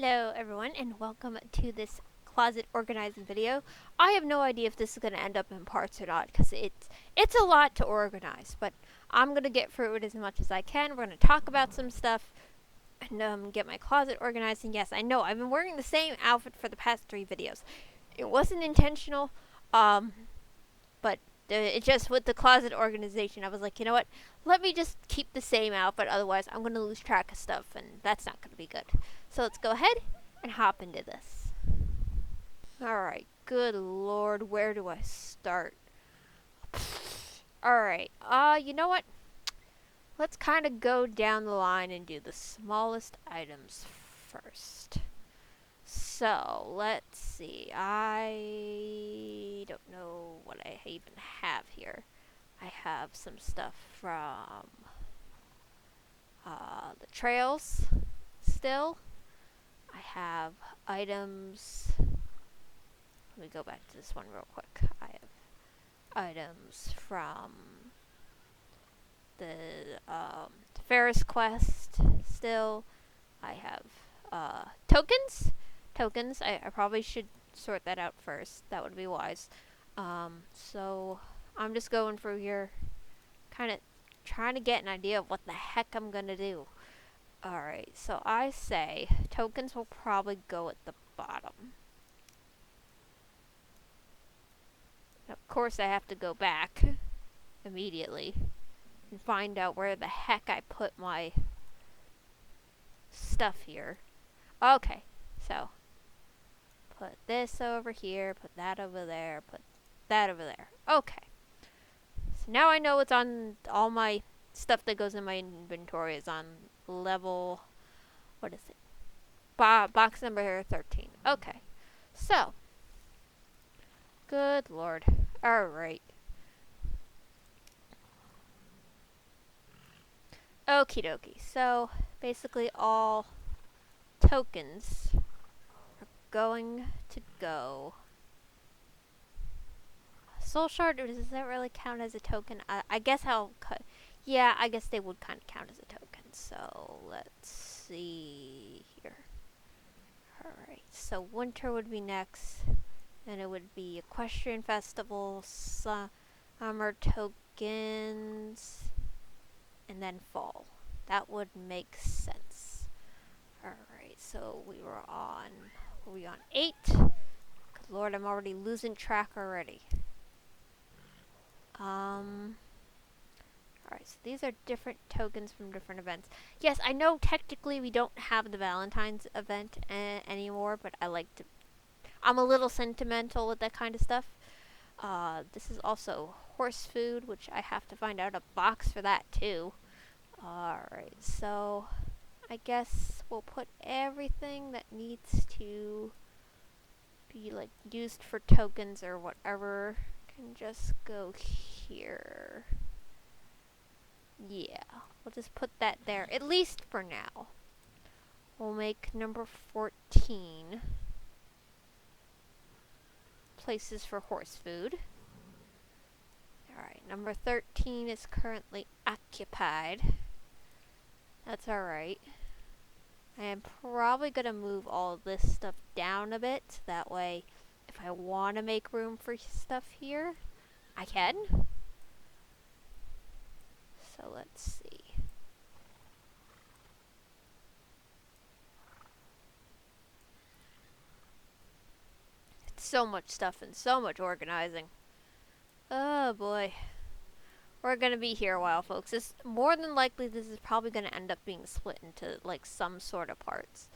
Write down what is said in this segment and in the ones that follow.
Hello everyone and welcome to this closet organizing video. I have no idea if this is going to end up in parts or not because it's a lot to organize, but I'm going to get through it as much as I can. We're going to talk about some stuff and get my closet organized. And yes, I know I've been wearing the same outfit for the past 3 videos. It wasn't intentional, but it just with the closet organization, I was like, you know what? Let me just keep the same outfit, otherwise I'm going to lose track of stuff, and that's not going to be good. So let's go ahead and hop into this. Alright, good lord, where do I start? Alright, you know what? Let's kind of go down the line and do the smallest items first. So, let's see. I don't know what I even have here. I have some stuff from the trails still. I have items. Let me go back to this one real quick. I have items from the Ferris quest still. I have tokens. I probably should sort that out first. That would be wise. So I'm just going through here, kind of trying to get an idea of what the heck I'm gonna do. Alright, so I say tokens will probably go at the bottom. Of course, I have to go back immediately and find out where the heck I put my stuff here. Okay, so put this over here, put that over there, put that over there. Okay. So now I know it's on all my stuff that goes in my inventory is on level, what is it? Box number 13. Okay. So, good lord. Alright. Okie dokie. So, basically all tokens are going to go. Soul shard, does that really count as a token? I guess yeah, I guess they would kind of count as a token. So, let's see here. Alright, so winter would be next. Then it would be Equestrian Festival, summer tokens, and then fall. That would make sense. Alright, so we were on 8? Good lord, I'm already losing track already. Alright, so these are different tokens from different events. Yes, I know technically we don't have the Valentine's event anymore, but I'm a little sentimental with that kind of stuff. This is also horse food, which I have to find out a box for that too. Alright, so I guess we'll put everything that needs to be like used for tokens or whatever can just go here. Yeah, we'll just put that there, at least for now. We'll make number 14 places for horse food. Alright, number 13 is currently occupied. That's alright. I am probably going to move all of this stuff down a bit. That way, if I want to make room for stuff here, I can. So let's see. It's so much stuff and so much organizing. Oh boy. We're gonna be here a while, folks. More than likely, this is probably gonna end up being split into like some sort of parts.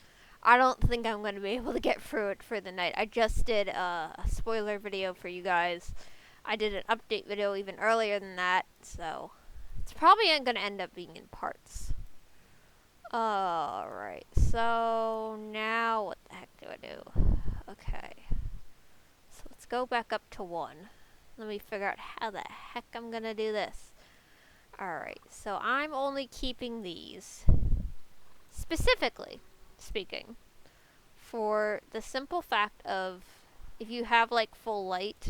I don't think I'm gonna be able to get through it for the night. I just did a spoiler video for you guys. I did an update video even earlier than that, so it's probably gonna end up being in parts. Alright, so now what the heck do I do? Okay. So let's go back up to 1. Let me figure out how the heck I'm gonna do this. Alright, so I'm only keeping these, specifically speaking, for the simple fact of if you have like full light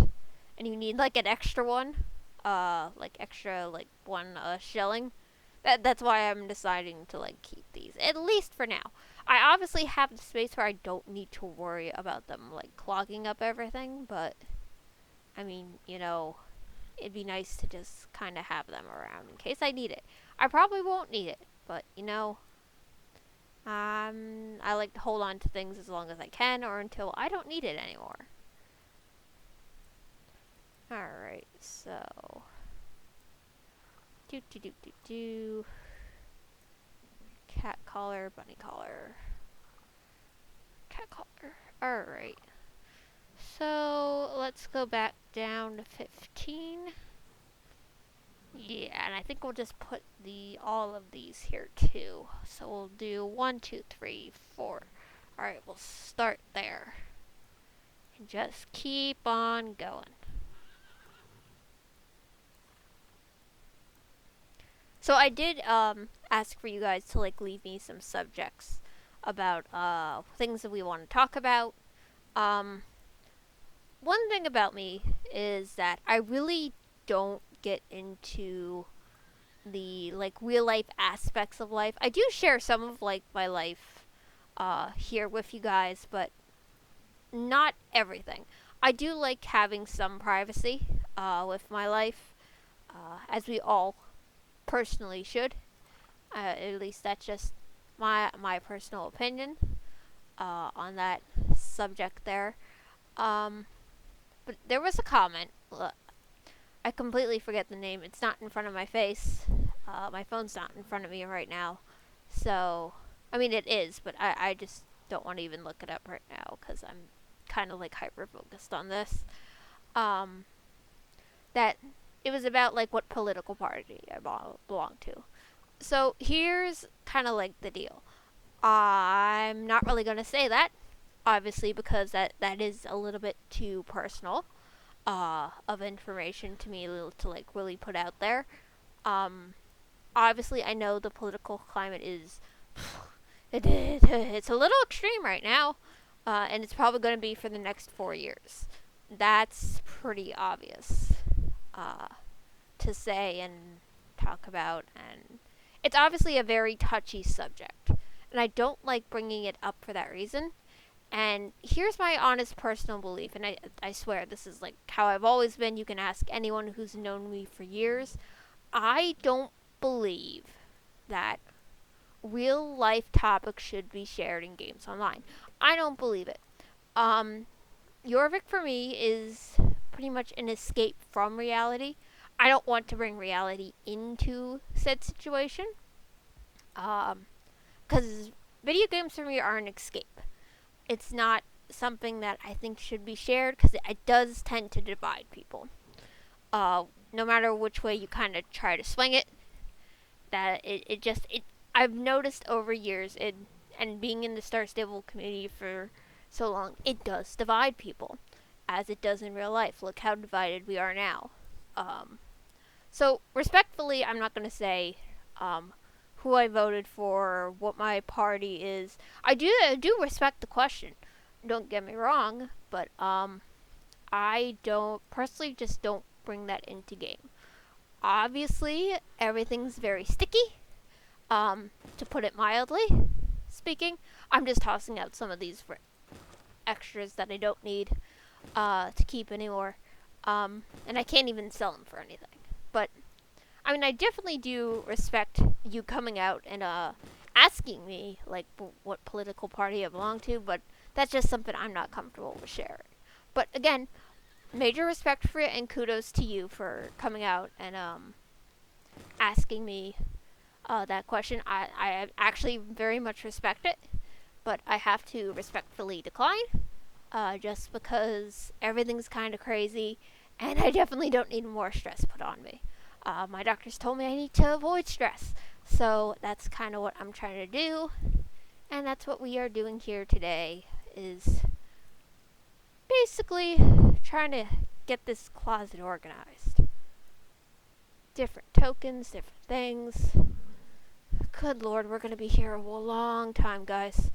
and you need like an extra one, like extra like one shelling, that's why I'm deciding to like keep these, at least for now. I obviously have the space where I don't need to worry about them like clogging up everything, but I mean, it'd be nice to just kind of have them around in case I need it. I probably won't need it, but I like to hold on to things as long as I can or until I don't need it anymore. Alright, so do cat collar, bunny collar, cat collar. Alright. So let's go back down to 15. Yeah, and I think we'll just put all of these here too. So we'll do 1, 2, 3, 4. Alright, we'll start there. And just keep on going. So I did ask for you guys to leave me some subjects about things that we want to talk about. One thing about me is that I really don't get into the real life aspects of life. I do share some of my life here with you guys, but not everything. I do like having some privacy with my life, as we all personally should. At least that's just my personal opinion on that subject there. But there was a comment. I completely forget the name. It's not in front of my face. My phone's not in front of me right now. So, I mean, it is, but I just don't want to even look it up right now because I'm kind of hyper-focused on this. That it was about what political party I belong to. So, here's kind of the deal. I'm not really going to say that, obviously, because that is a little bit too personal of information to me to really put out there. Obviously, I know the political climate is it's a little extreme right now, and it's probably going to be for the next 4 years. That's pretty obvious to say and talk about, and it's obviously a very touchy subject, and I don't like bringing it up for that reason. And here's my honest personal belief, and I swear this is how I've always been. You can ask anyone who's known me for years. I don't believe that real life topics should be shared in games online. I don't believe it. Jorvik for me is pretty much an escape from reality. I don't want to bring reality into said situation. Because video games for me are an escape. It's not something that I think should be shared because it does tend to divide people. No matter which way you kind of try to swing it, that I've noticed over years, and being in the Star Stable community for so long, it does divide people, as it does in real life. Look how divided we are now. So respectfully, I'm not going to say who I voted for or what my party is. I do respect the question. Don't get me wrong, but I don't personally just don't bring that into game. Obviously, everything's very sticky. To put it mildly speaking, I'm just tossing out some of these for extras that I don't need to keep anymore. And I can't even sell them for anything. But I mean, I definitely do respect you coming out and asking me what political party I belong to, but that's just something I'm not comfortable with sharing. But again, major respect for it and kudos to you for coming out and asking me that question. I actually very much respect it, but I have to respectfully decline just because everything's kind of crazy and I definitely don't need more stress put on me. My doctors told me I need to avoid stress, so that's kind of what I'm trying to do, and that's what we are doing here today, is basically trying to get this closet organized. Different tokens, different things. Good lord, we're going to be here a long time, guys,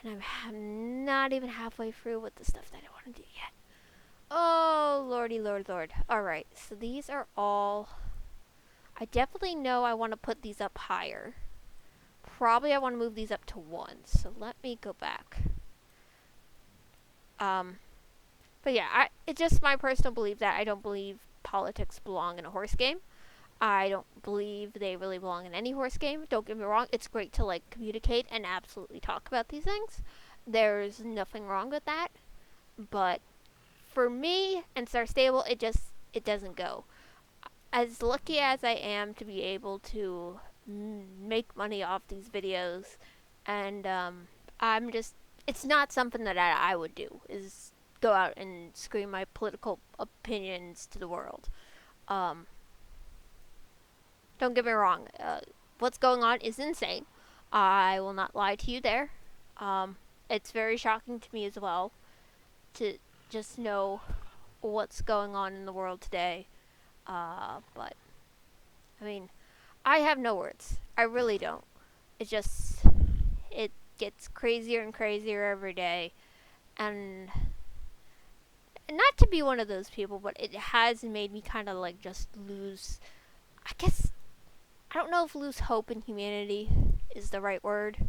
and I'm not even halfway through with the stuff that I want to do yet. Oh, lordy lord. Alright, so these are all... I definitely know I want to put these up higher. probably I want to move these up to 1. So let me go back. But yeah, it's just my personal belief that I don't believe politics belong in a horse game. I don't believe they really belong in any horse game. Don't get me wrong, it's great to like communicate and absolutely talk about these things. There's nothing wrong with that. But for me and Star Stable, it doesn't go. As lucky as I am to be able to make money off these videos, and I'm just, it's not something that I would do, is go out and scream my political opinions to the world. Don't get me wrong, what's going on is insane. I will not lie to you there. It's very shocking to me as well to just know what's going on in the world today. But, I mean, I have no words. I really don't. It gets crazier and crazier every day. And not to be one of those people, but it has made me kind of like just lose, I guess, I don't know if lose hope in humanity is the right word,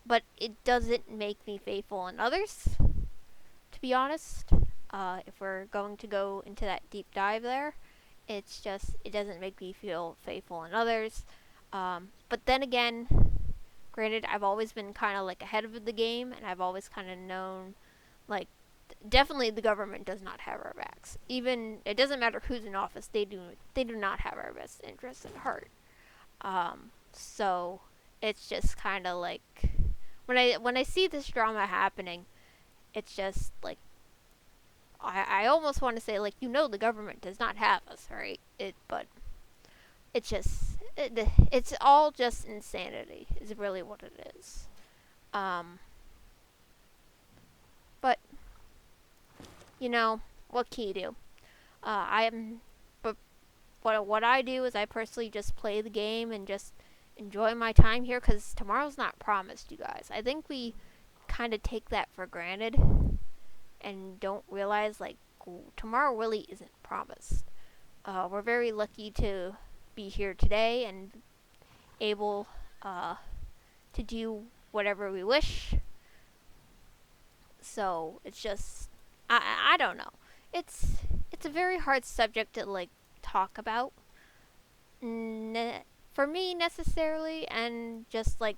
but it doesn't make me faithful in others, to be honest. If we're going to go into that deep dive there, it's just, it doesn't make me feel faithful in others. But then again, granted, I've always been kind of like ahead of the game, and I've always kind of known, like, definitely the government does not have our backs. Even, it doesn't matter who's in office, they do not have our best interests at heart. So it's just kind of like, when I see this drama happening, it's just like, I almost want to say, like, the government does not have us, right? But it's just, it's all just insanity, is really what it is. But, what can you do? But what I do is I personally just play the game and just enjoy my time here, because tomorrow's not promised, you guys. I think we kind of take that for granted and don't realize, like, tomorrow really isn't promised. We're very lucky to be here today and able to do whatever we wish. So it's just, I don't know. It's a very hard subject to like talk about. For me necessarily, and just like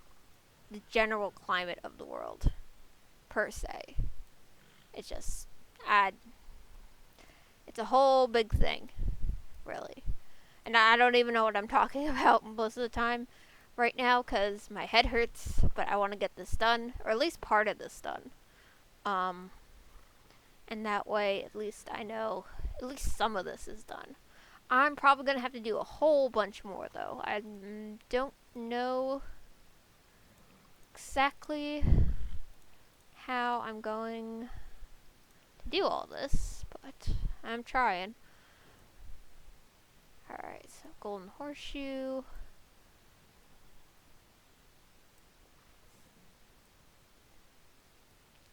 the general climate of the world per se. It's just, it's a whole big thing, really. And I don't even know what I'm talking about most of the time right now, because my head hurts, but I want to get this done, or at least part of this done. And that way, at least I know, at least some of this is done. I'm probably going to have to do a whole bunch more, though. I don't know exactly how I'm going to do all this, but I'm trying. Alright, so golden horseshoe.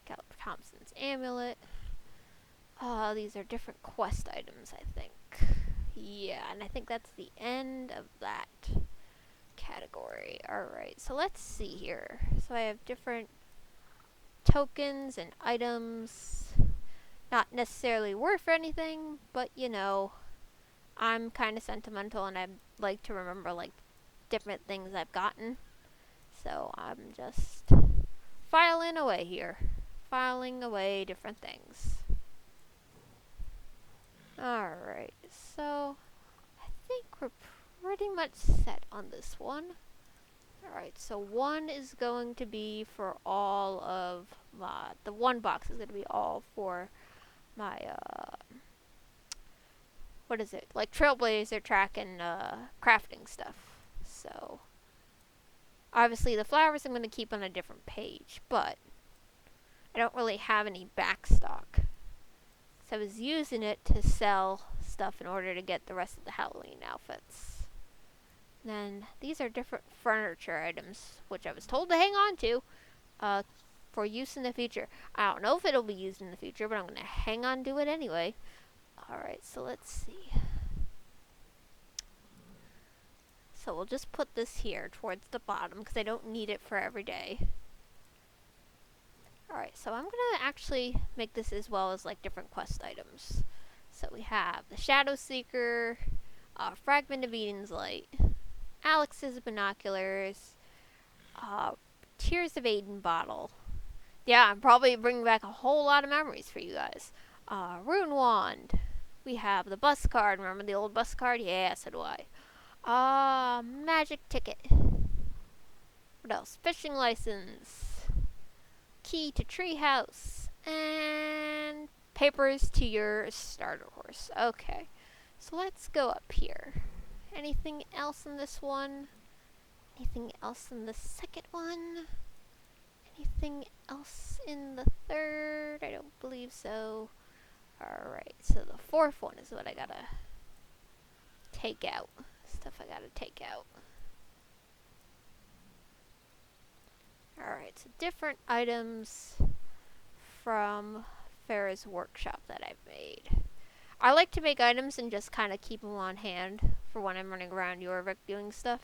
Caliph Thompson's amulet. Oh, these are different quest items, I think. Yeah, and I think that's the end of that category. Alright, so let's see here. So I have different tokens and items. Not necessarily worth anything, but I'm kind of sentimental and I like to remember like different things I've gotten. So I'm just filing away here. Filing away different things. Alright, so I think we're pretty much set on this one. Alright, so 1 is going to be for all of the 1 box is going to be all for my, what is it? Like Trailblazer track and crafting stuff. So, obviously the flowers I'm going to keep on a different page, but I don't really have any backstock. So I was using it to sell stuff in order to get the rest of the Halloween outfits. Then these are different furniture items, which I was told to hang on to for use in the future. I don't know if it'll be used in the future, but I'm going to hang on to it anyway. Alright, so let's see. So we'll just put this here towards the bottom because I don't need it for every day. Alright, so I'm gonna actually make this as well as like different quest items. So we have the Shadow Seeker, Fragment of Eden's Light, Alex's binoculars, Tears of Aden bottle. Yeah, I'm probably bringing back a whole lot of memories for you guys. Rune wand. We have the bus card. Remember the old bus card? Yeah, so do I. Magic ticket. What else? Fishing license. Key to treehouse. And papers to your starter horse. Okay. So let's go up here. Anything else in this one? Anything else in the second one? Anything else in the third? I don't believe so. Alright, so the fourth one is what I gotta take out. Stuff I gotta take out. Alright, so different items from Farah's workshop that I've made. I like to make items and just kind of keep them on hand for when I'm running around Jorvik doing stuff.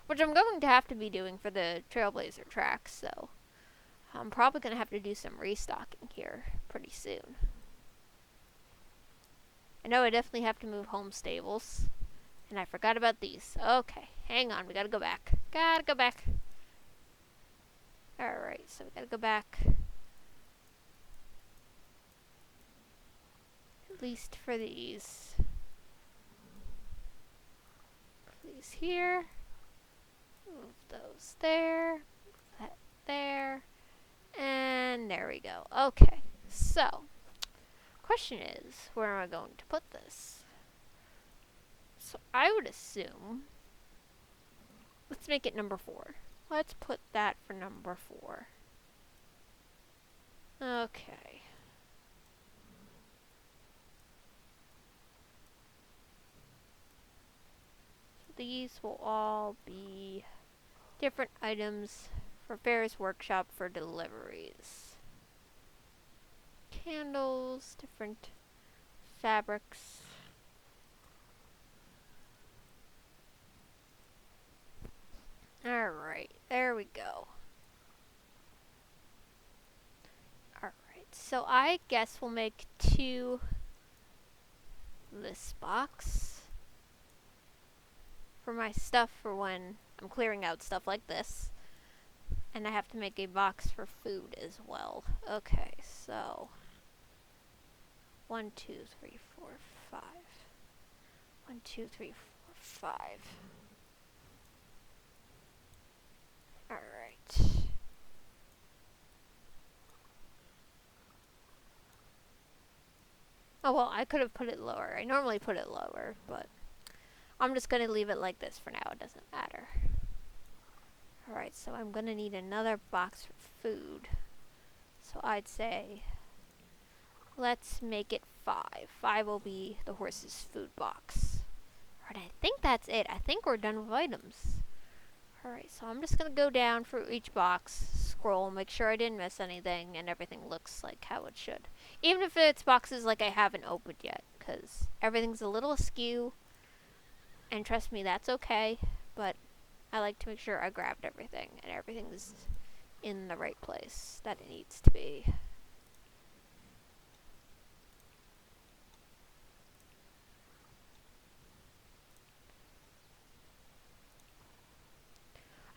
Which I'm going to have to be doing for the Trailblazer tracks, so I'm probably going to have to do some restocking here pretty soon. I know I definitely have to move home stables. And I forgot about these. Okay, hang on, we gotta go back. Gotta go back. Alright, so we gotta go back. At least for these. These here. Move those there. Move that there. And there we go. Okay, so question is, where am I going to put this? So I would assume, let's make it number 4. Let's put that for number 4. Okay. So these will all be different items for Farah's workshop for deliveries. Candles, different fabrics. Alright, there we go. Alright, so I guess we'll make 2 this box for my stuff for when I'm clearing out stuff like this. And I have to make a box for food as well. Okay, so 1, 2, 3, 4, 5. 1, 2, 3, 4, 5. Alright. Oh well, I could have put it lower. I normally put it lower, but I'm just gonna leave it like this for now. It doesn't matter. Alright, so I'm gonna need another box for food. So I'd say, let's make it 5. 5 will be the horse's food box. Alright, I think that's it. I think we're done with items. Alright, so I'm just gonna go down for each box, scroll, make sure I didn't miss anything, and everything looks like how it should. Even if it's boxes like I haven't opened yet, because everything's a little askew, and trust me, that's okay, but I like to make sure I grabbed everything, and everything's in the right place that it needs to be.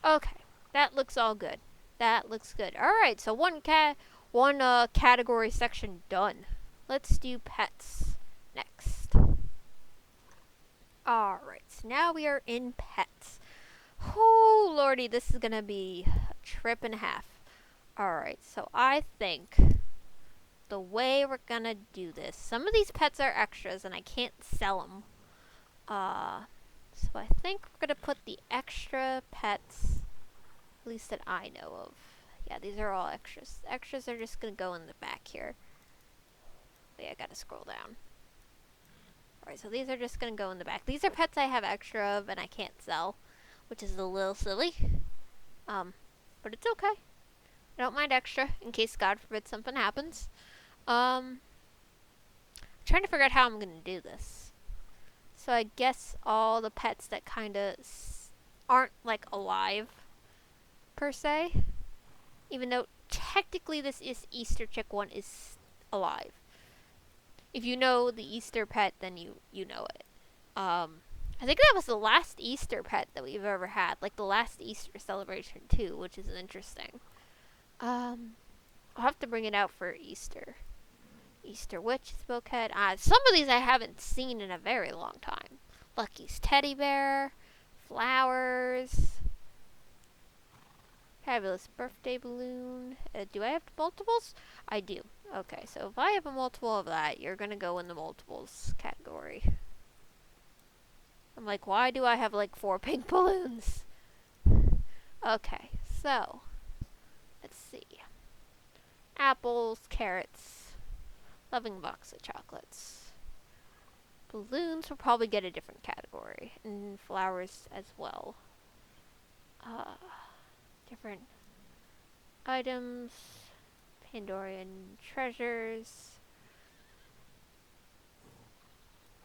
Okay, that looks all good. That looks good. Alright, so one category section done. Let's do pets next. Alright, so now we are in pets. Oh lordy, this is gonna be a trip and a half. Alright, so I think the way we're gonna do this, some of these pets are extras and I can't sell them. So I think we're gonna put the extra pets, at least that I know of. Yeah, these are all extras. The extras are just gonna go in the back here. Wait, I gotta scroll down. Alright, so these are just gonna go in the back. These are pets I have extra of and I can't sell, which is a little silly. But it's okay. I don't mind extra, in case God forbid something happens. I'm trying to figure out how I'm gonna do this. So I guess all the pets that kinda aren't like alive per se, even though technically this is Easter chick one is alive. If you know the Easter pet, then you know it. I think that was the last Easter pet that we've ever had, like the last Easter celebration too, which is interesting. I'll have to bring it out for Easter. Easter Witch's Bouquet. Some of these I haven't seen in a very long time. Lucky's Teddy Bear, Flowers, Fabulous Birthday Balloon. Do I have multiples? I do. Okay, so if I have a multiple of that, you're gonna go in the multiples category. I'm like, why do I have like 4 pink balloons? Okay, so let's see. Apples, carrots, loving box of chocolates. Balloons will probably get a different category, and flowers as well. Different items, Pandorian treasures,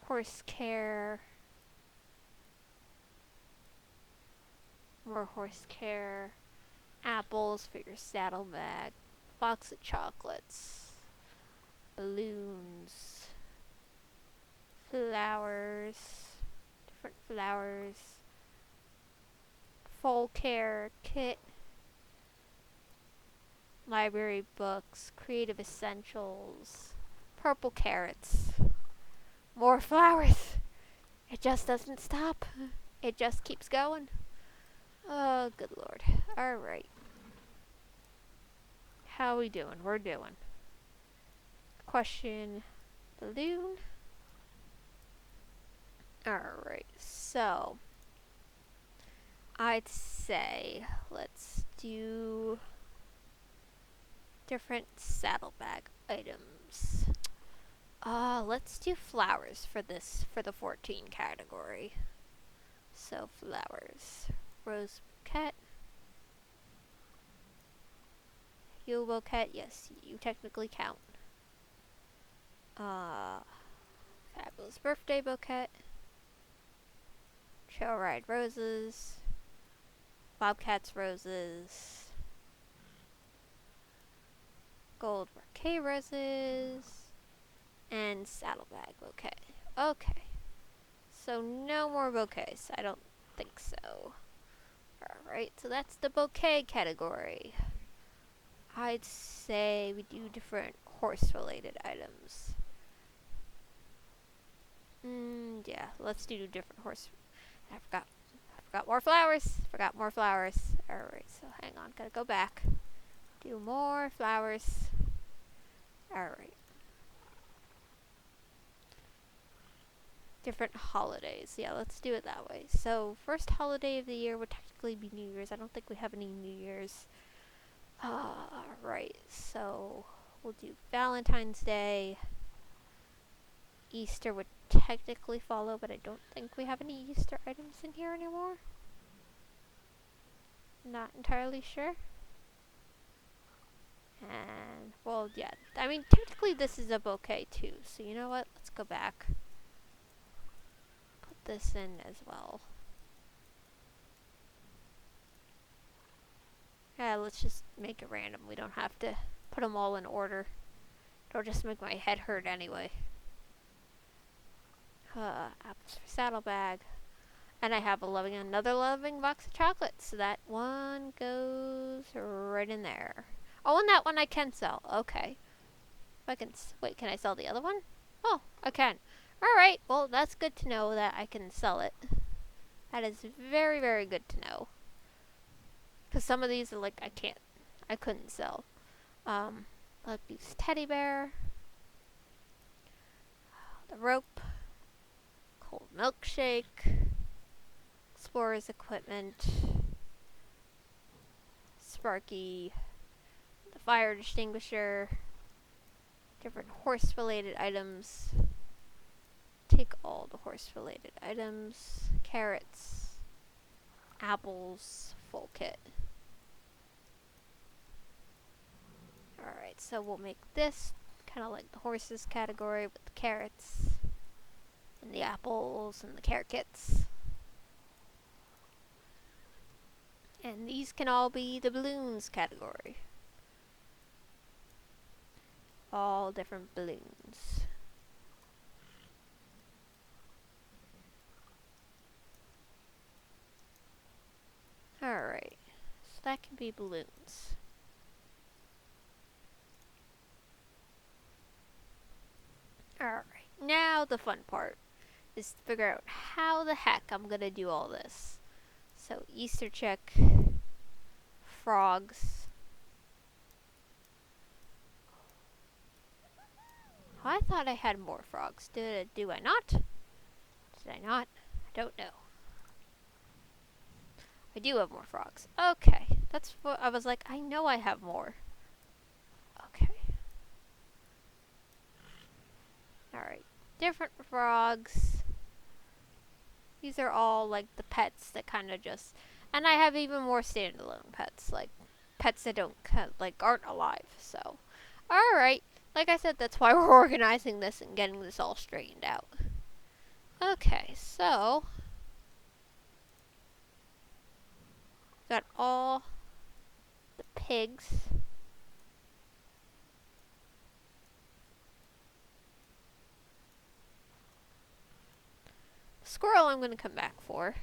horse care, more horse care, apples for your saddlebag, box of chocolates, balloons, flowers, different flowers, full care kit, library books, creative essentials, purple carrots, more flowers. It just doesn't stop. It just keeps going. Oh, good lord. Alright. How we doing? We're doing. Question balloon. Alright, so I'd say let's do different saddlebag items. Let's do flowers for the 14 category. So flowers. Rose bouquet. You bouquet, yes, you technically count. Fabulous birthday bouquet. Trail ride roses. Bobcat's roses. Gold bouquet roses. And saddlebag bouquet. Okay. So no more bouquets. I don't think so. Alright, so that's the bouquet category. I'd say we do different horse-related items. Yeah, let's do different horse. I forgot more flowers. Forgot more flowers. Alright, so hang on, gotta go back. Do more flowers. Alright. Different holidays. Yeah, let's do it that way. So, first holiday of the year would technically be New Year's. I don't think we have any New Year's. Right, so we'll do Valentine's Day. Easter would technically follow, but I don't think we have any Easter items in here anymore. Not entirely sure. And, well, yeah. I mean, technically this is a bouquet too, so you know what? Let's go back. Put this in as well. Yeah, let's just make it random. We don't have to put them all in order. It'll just make my head hurt anyway. Apples for saddlebag. And I have another loving box of chocolates. So that one goes right in there. Oh, and that one I can sell. Okay. Wait, can I sell the other one? Oh, I can. Alright, well, that's good to know that I can sell it. That is very, very good to know. Because some of these are like, I couldn't sell. Lucky's Teddy Bear. The rope. Cold milkshake. Explorer's equipment. Sparky. The fire extinguisher. Different horse-related items. Take all the horse-related items. Carrots. Apples. Full kit. Alright, so we'll make this kind of like the horses category with the carrots and the apples and the carrot kits. And these can all be the balloons category. All different balloons. Alright, so that can be balloons. Alright, now the fun part is to figure out how the heck I'm gonna do all this. So Easter chick, frogs. Oh, I thought I had more frogs. Do I not? Did I not? I don't know. I do have more frogs. Okay, that's what I was like. I know I have more. Okay. Alright, different frogs. These are all like the pets that kind of just, and I have even more standalone pets, like pets that don't like aren't alive. So, all right, like I said, that's why we're organizing this and getting this all straightened out. Okay, so got all the pigs. Squirrel I'm gonna come back for.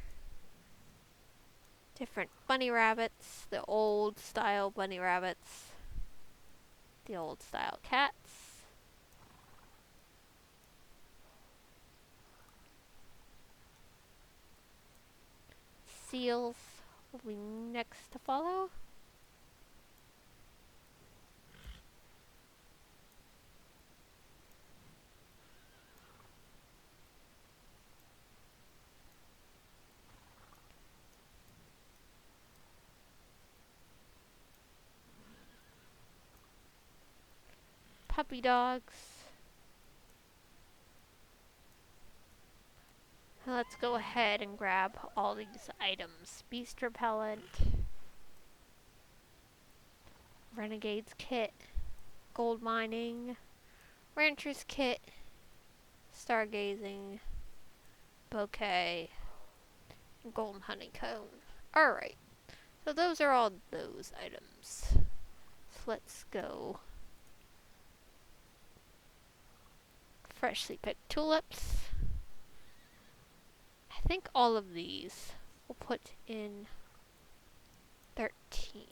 Different bunny rabbits, the old style bunny rabbits, the old style cats. Seals will be next to follow. Puppy dogs. Let's go ahead and grab all these items. Beast repellent, Renegade's kit, gold mining, rancher's kit, stargazing, bouquet, and golden honeycomb. Alright, so those are all those items. So let's go. Freshly picked tulips. I think all of these we'll put in 13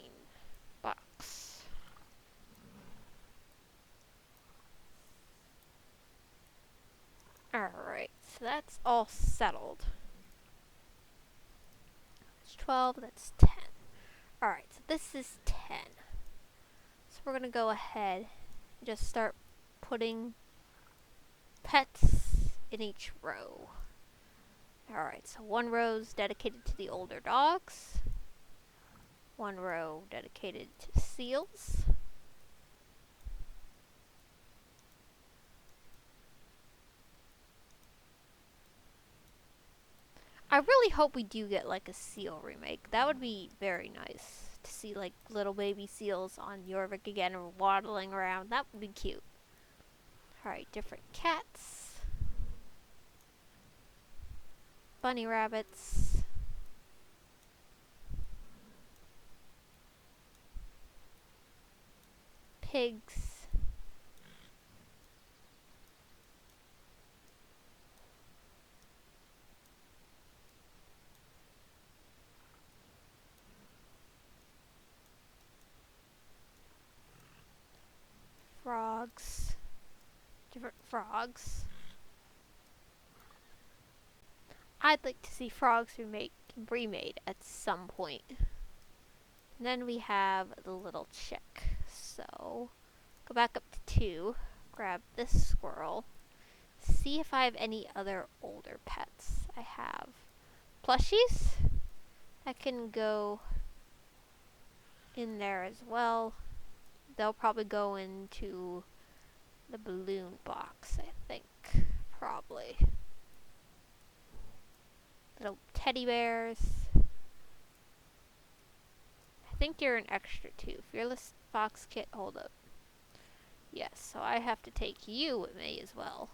bucks. Alright, so that's all settled. That's 12, that's 10. Alright, so this is 10. So we're gonna go ahead and just start putting pets in each row. Alright, so one row is dedicated to the older dogs. One row dedicated to seals. I really hope we do get like a seal remake. That would be very nice to see like little baby seals on Jorvik again or waddling around. That would be cute. Alright, different cats. Bunny rabbits. Pigs. Frogs. Different frogs. I'd like to see frogs remade at some point. And then we have the little chick. So, go back up to 2. Grab this squirrel. See if I have any other older pets. I have plushies. That can go in there as well. They'll probably go into the balloon box, I think. Probably. Little teddy bears. I think you're an extra too. Fearless Fox Kit, hold up. Yes, so I have to take you with me as well.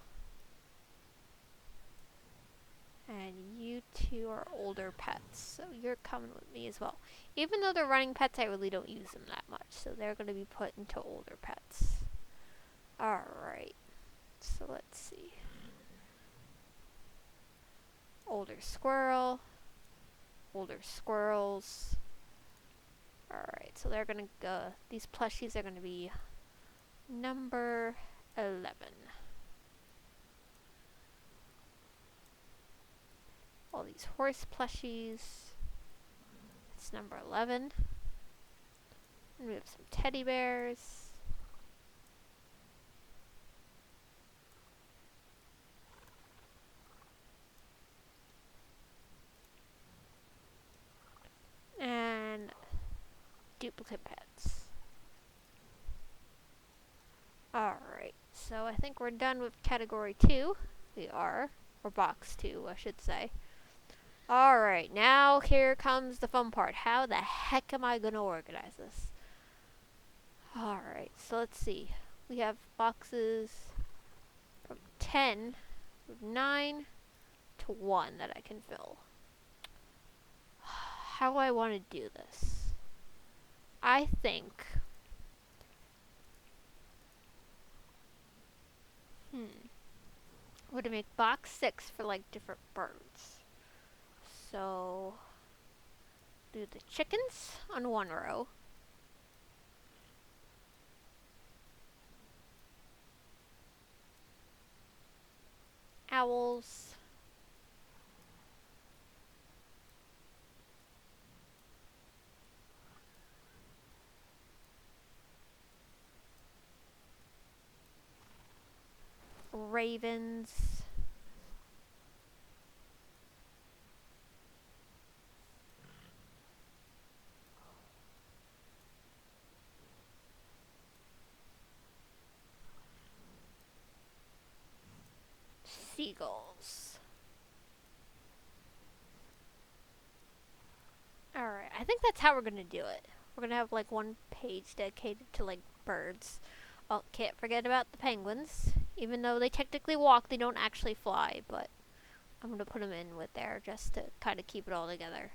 And you two are older pets, so you're coming with me as well. Even though they're running pets, I really don't use them that much, so they're going to be put into older pets. Alright, so let's see. Older squirrel, older squirrels. Alright, so they're going to go, these plushies are going to be number 11. All these horse plushies, it's number 11. And we have some teddy bears. And duplicate pets. Alright, so I think we're done with category 2. We are. Or box 2, I should say. Alright, now here comes the fun part. How the heck am I going to organize this? Alright, so let's see. We have boxes from 10, 9 to 1 that I can fill. How do I want to do this? I think... I'm going to make box 6 for like different birds. So, do the chickens on one row. Owls. Ravens. Seagulls. Alright, I think that's how we're gonna do it. We're gonna have like one page dedicated to like birds. Oh, can't forget about the penguins. Even though they technically walk, they don't actually fly, but I'm gonna put them in with there just to kind of keep it all together.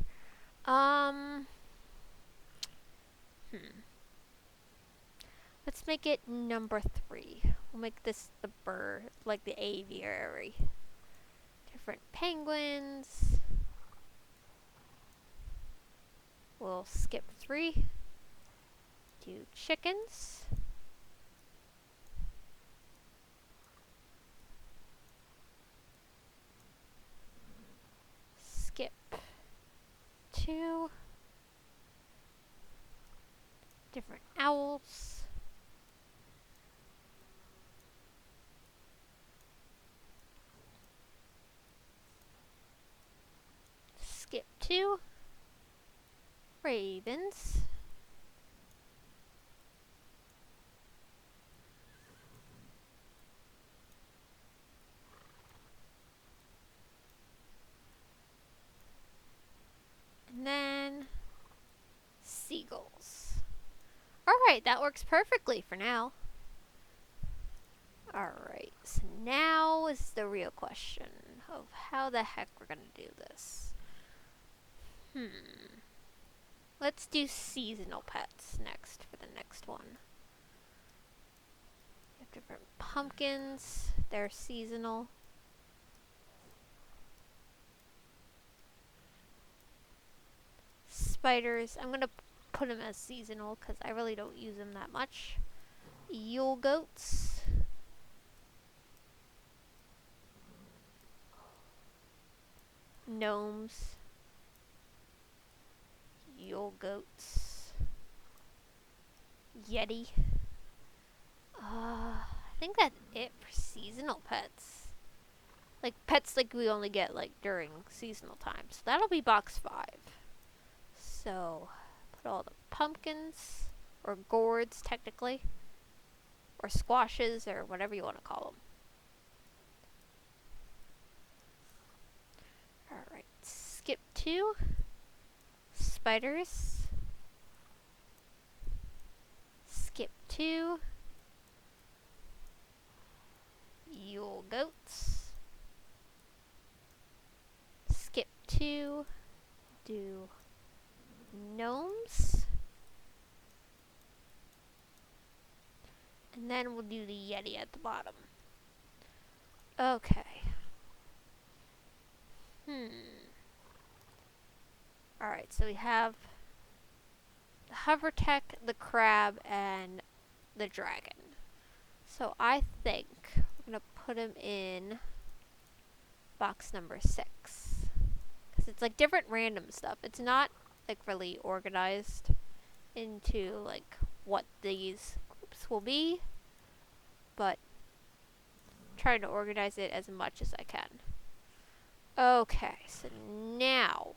Let's make it number 3. We'll make this the bird, like the aviary. Different penguins. We'll skip 3. Do chickens. Skip 2. Different owls. Skip 2. Ravens. And then seagulls. Alright, that works perfectly for now. Alright, so now is the real question of how the heck we're gonna do this. Let's do seasonal pets next for the next one. We have different pumpkins, they're seasonal. Spiders, I'm gonna put them as seasonal because I really don't use them that much. Yule goats. Gnomes. Yule goats. Yeti. I think that's it for seasonal pets. Like pets like we only get like during seasonal time. So that'll be box 5. So put all the pumpkins, or gourds technically, or squashes, or whatever you want to call them. Alright, skip 2. Spiders. Skip 2. Yule goats. to do gnomes. And then we'll do the Yeti at the bottom. Okay. Alright, so we have the Hovertech, the crab, and the dragon. So I think we're gonna put him in box number 6. Because it's like different random stuff. It's not like really organized into like what these groups will be, but trying to organize it as much as I can. Okay, so now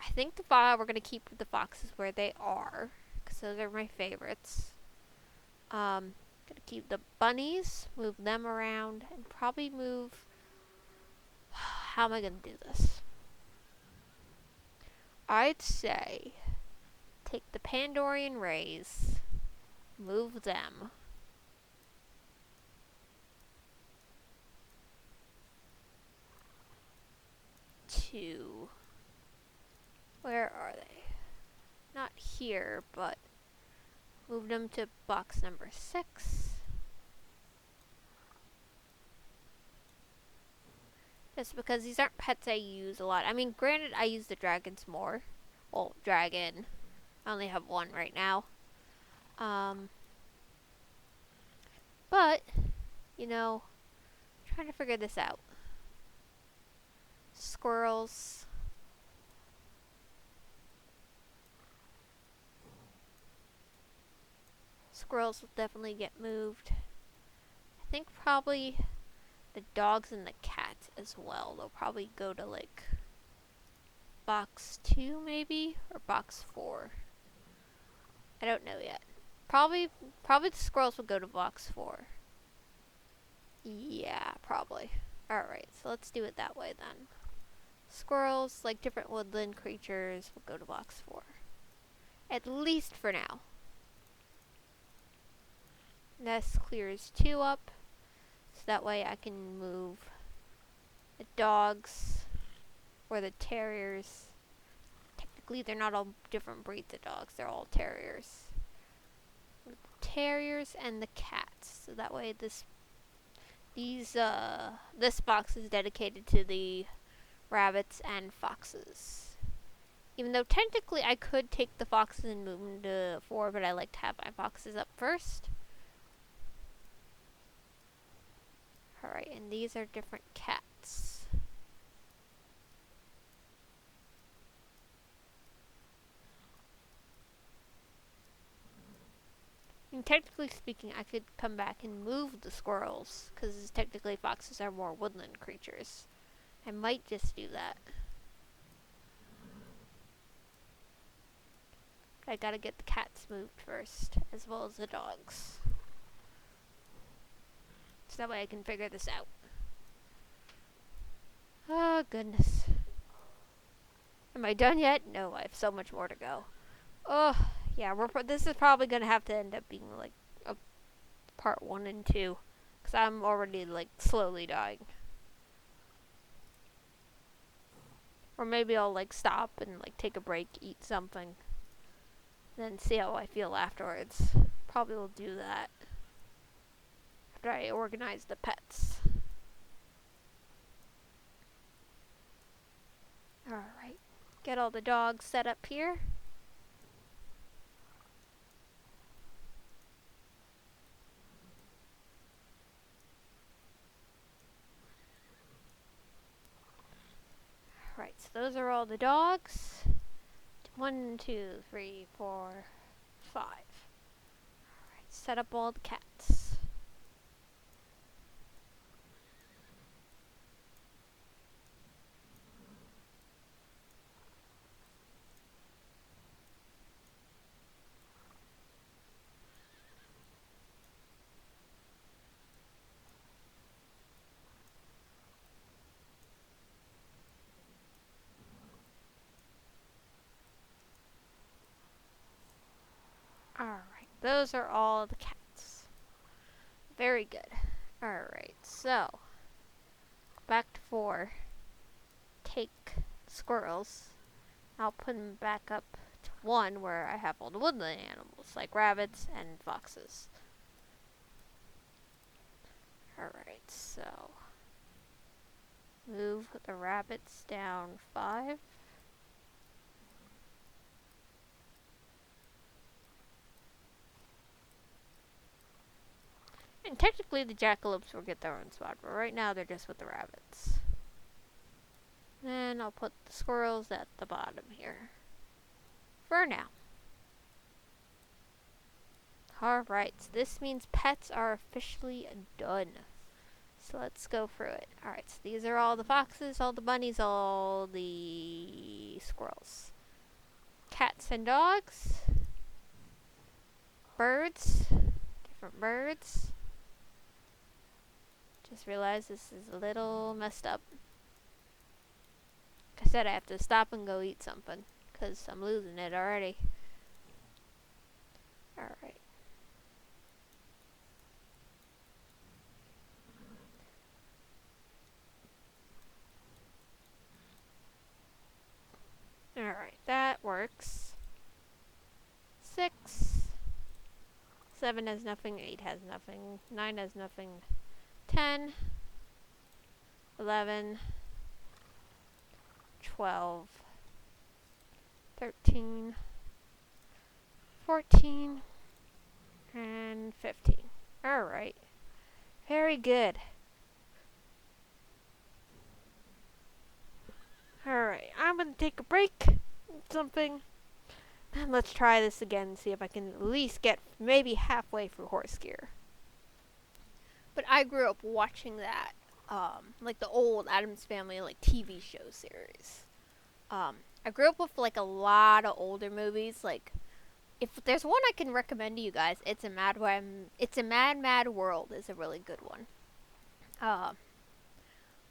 I think we're gonna keep the foxes where they are because those are my favorites. Gonna keep the bunnies, move them around, and probably move. How am I gonna do this? I'd say take the Pandorian rays, move them. To where are they? Not here, but move them to box number 6. Just because these aren't pets I use a lot. I mean, granted, I use the dragons more. Well, dragon. I only have one right now. But, you know, trying to figure this out. Squirrels. Squirrels will definitely get moved. I think probably the dogs and the cats as well. They'll probably go to like box 2 maybe, or box 4. I don't know yet. Probably the squirrels will go to box 4. Yeah, probably. Alright, so let's do it that way then. Squirrels, like different woodland creatures, will go to box 4. At least for now. This clears 2 up, so that way I can move the dogs or the terriers. Technically, they're not all different breeds of dogs, they're all terriers. The terriers and the cats, so that way this box is dedicated to the rabbits and foxes. Even though technically I could take the foxes and move them to 4, but I like to have my foxes up first. Alright, and these are different cats. And technically speaking, I could come back and move the squirrels, because technically foxes are more woodland creatures. I might just do that. But I gotta get the cats moved first, as well as the dogs. So that way I can figure this out. Oh, goodness. Am I done yet? No, I have so much more to go. Oh, yeah, this is probably gonna have to end up being like a part 1 and 2. Because I'm already like slowly dying. Or maybe I'll like stop and like take a break, eat something. Then see how I feel afterwards. Probably will do that. After I organize the pets. Alright. Get all the dogs set up here. Right, so those are all the dogs. 1, 2, 3, 4, 5. Alright, set up all the cats. Alright, those are all the cats. Very good. Alright, so back to 4. squirrels. I'll put them back up to 1 where I have all the woodland animals, like rabbits and foxes. Alright, so move the rabbits down 5. And technically the jackalopes will get their own spot, but right now they're just with the rabbits. Then I'll put the squirrels at the bottom here. For now. Alright, so this means pets are officially done. So let's go through it. Alright, so these are all the foxes, all the bunnies, all the squirrels. Cats and dogs. Birds. Different birds. Just realized this is a little messed up. Like I said, I have to stop and go eat something, because I'm losing it already. Alright. Alright, that works. 6. 7 has nothing, 8 has nothing, 9 has nothing, 10, 11, 12, 13, 14, and 15. Alright. Very good. Alright, I'm gonna take a break. Something. And let's try this again and see if I can at least get maybe halfway through horse gear. But I grew up watching that, like the old Addams Family, like TV show series. I grew up with like a lot of older movies. Like, if there's one I can recommend to you guys, it's a Mad Mad World is a really good one.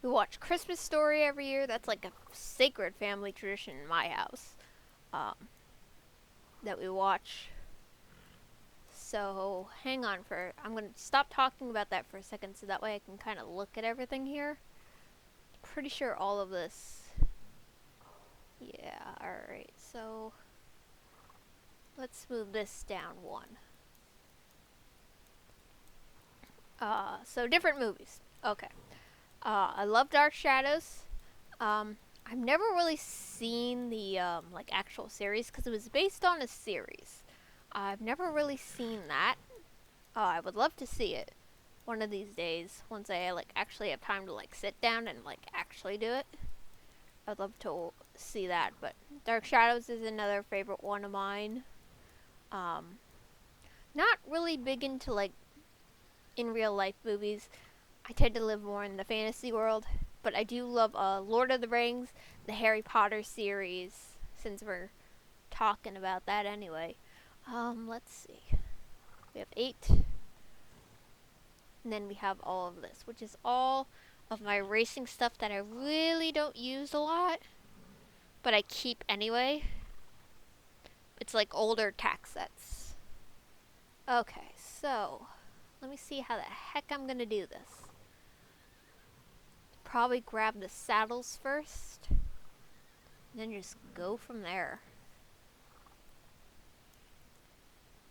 We watch Christmas Story every year. That's like a sacred family tradition in my house. That we watch. So, hang on I'm going to stop talking about that for a second so that way I can kind of look at everything here. Pretty sure all of this. Yeah, alright. So, let's move this down 1. So different movies. Okay. I love Dark Shadows. I've never really seen the like actual series because it was based on a series. I've never really seen that. I would love to see it one of these days once I like actually have time to like sit down and like actually do it. I'd love to see that, but Dark Shadows is another favorite one of mine. Not really big into like in real life movies. I tend to live more in the fantasy world, but I do love Lord of the Rings, the Harry Potter series, since we're talking about that anyway. Let's see. We have 8. And then we have all of this, which is all of my racing stuff that I really don't use a lot, but I keep anyway. It's like older tack sets. Okay, so let me see how the heck I'm gonna do this. Probably grab the saddles first, and then just go from there.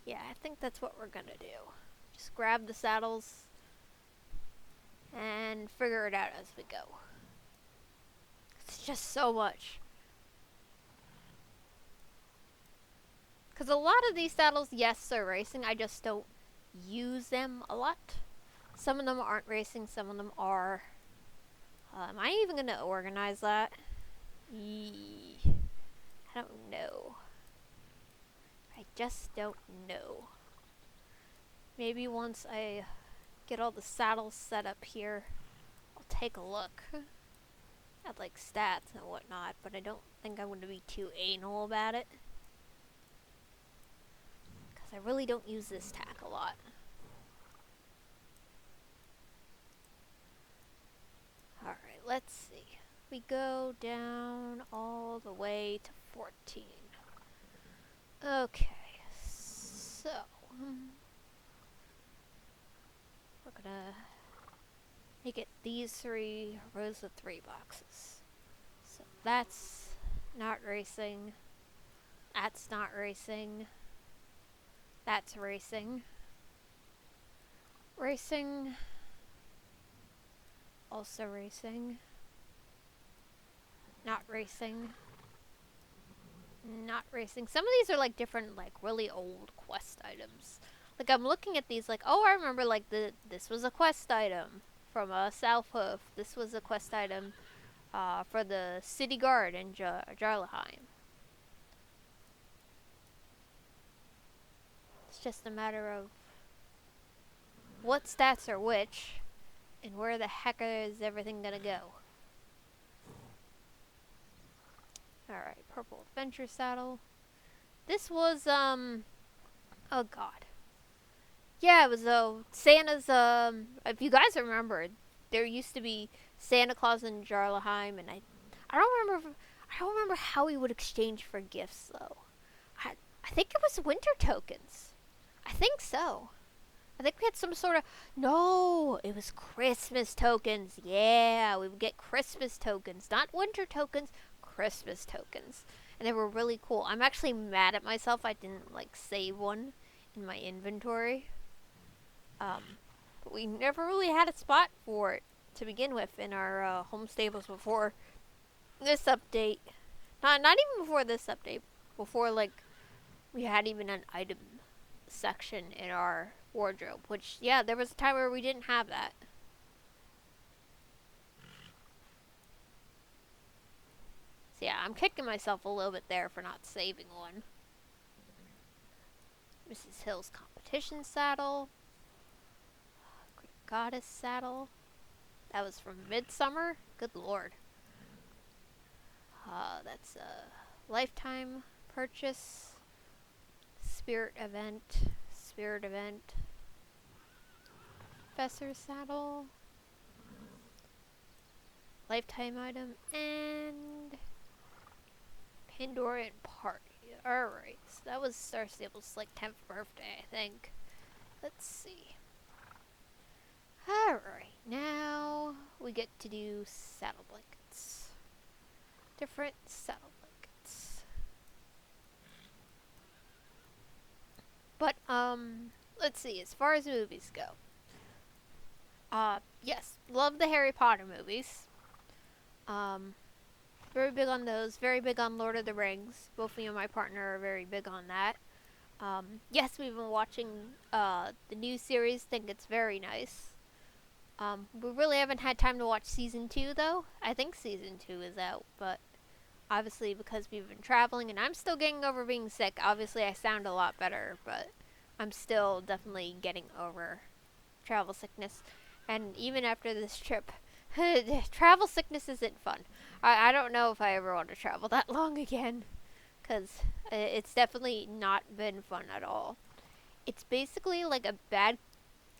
Yeah, I think that's what we're gonna do. Just grab the saddles and figure it out as we go. It's just so much. Because a lot of these saddles, yes, they're racing. I just don't use them a lot. Some of them aren't racing, some of them are. Am I even going to organize that? I don't know. I just don't know. Maybe once I get all the saddles set up here, I'll take a look at like stats and whatnot, but I don't think I'm going to be too anal about it. Because I really don't use this tack a lot. Alright, let's see. We go down all the way to 14. Okay, so we're gonna make it these 3 rows of 3 boxes. So that's Not racing. That's not racing. That's racing. Racing. Also racing. Not racing. Not racing. Some of these are like different, like really old quest items. Like I'm looking at these like, oh, I remember like this was a quest item from South Hoof. This was a quest item for the city guard in Jarlaheim. It's just a matter of what stats are which and where the heck is everything gonna go. Alright, purple adventure saddle. This was oh god. Yeah, it was Santa's if you guys remember, there used to be Santa Claus in Jarlaheim, and I don't remember how he would exchange for gifts though. I think it was winter tokens. I think so. I think we had some sort of no, it was Christmas tokens. Yeah, we would get Christmas tokens, not winter tokens, Christmas tokens. And they were really cool. I'm actually mad at myself I didn't like save one in my inventory. But we never really had a spot for it to begin with in our home stables before this update. Not even before this update. Before like we had even an item section in our wardrobe. Which yeah, there was a time where we didn't have that. So yeah, I'm kicking myself a little bit there for not saving one. Mrs. Hill's competition saddle. Greek Goddess saddle. That was from Midsummer. Good lord. That's a lifetime purchase. Spirit event. Spirit event. Professor saddle. Lifetime item. And Pandorian party. Alright, so that was Star Stable's like 10th birthday, I think. Let's see. Alright, now we get to do saddle blankets. Different saddle blankets. But, let's see, as far as movies go. Yes, love the Harry Potter movies. Very big on those. Very big on Lord of the Rings. Both me and my partner are very big on that. Yes, we've been watching the new series. Think it's very nice. We really haven't had time to watch season 2 though. I think season 2 is out, but obviously because we've been traveling and I'm still getting over being sick. Obviously I sound a lot better, but I'm still definitely getting over travel sickness. And even after this trip, travel sickness isn't fun. I don't know if I ever want to travel that long again, because it's definitely not been fun at all. It's basically like a bad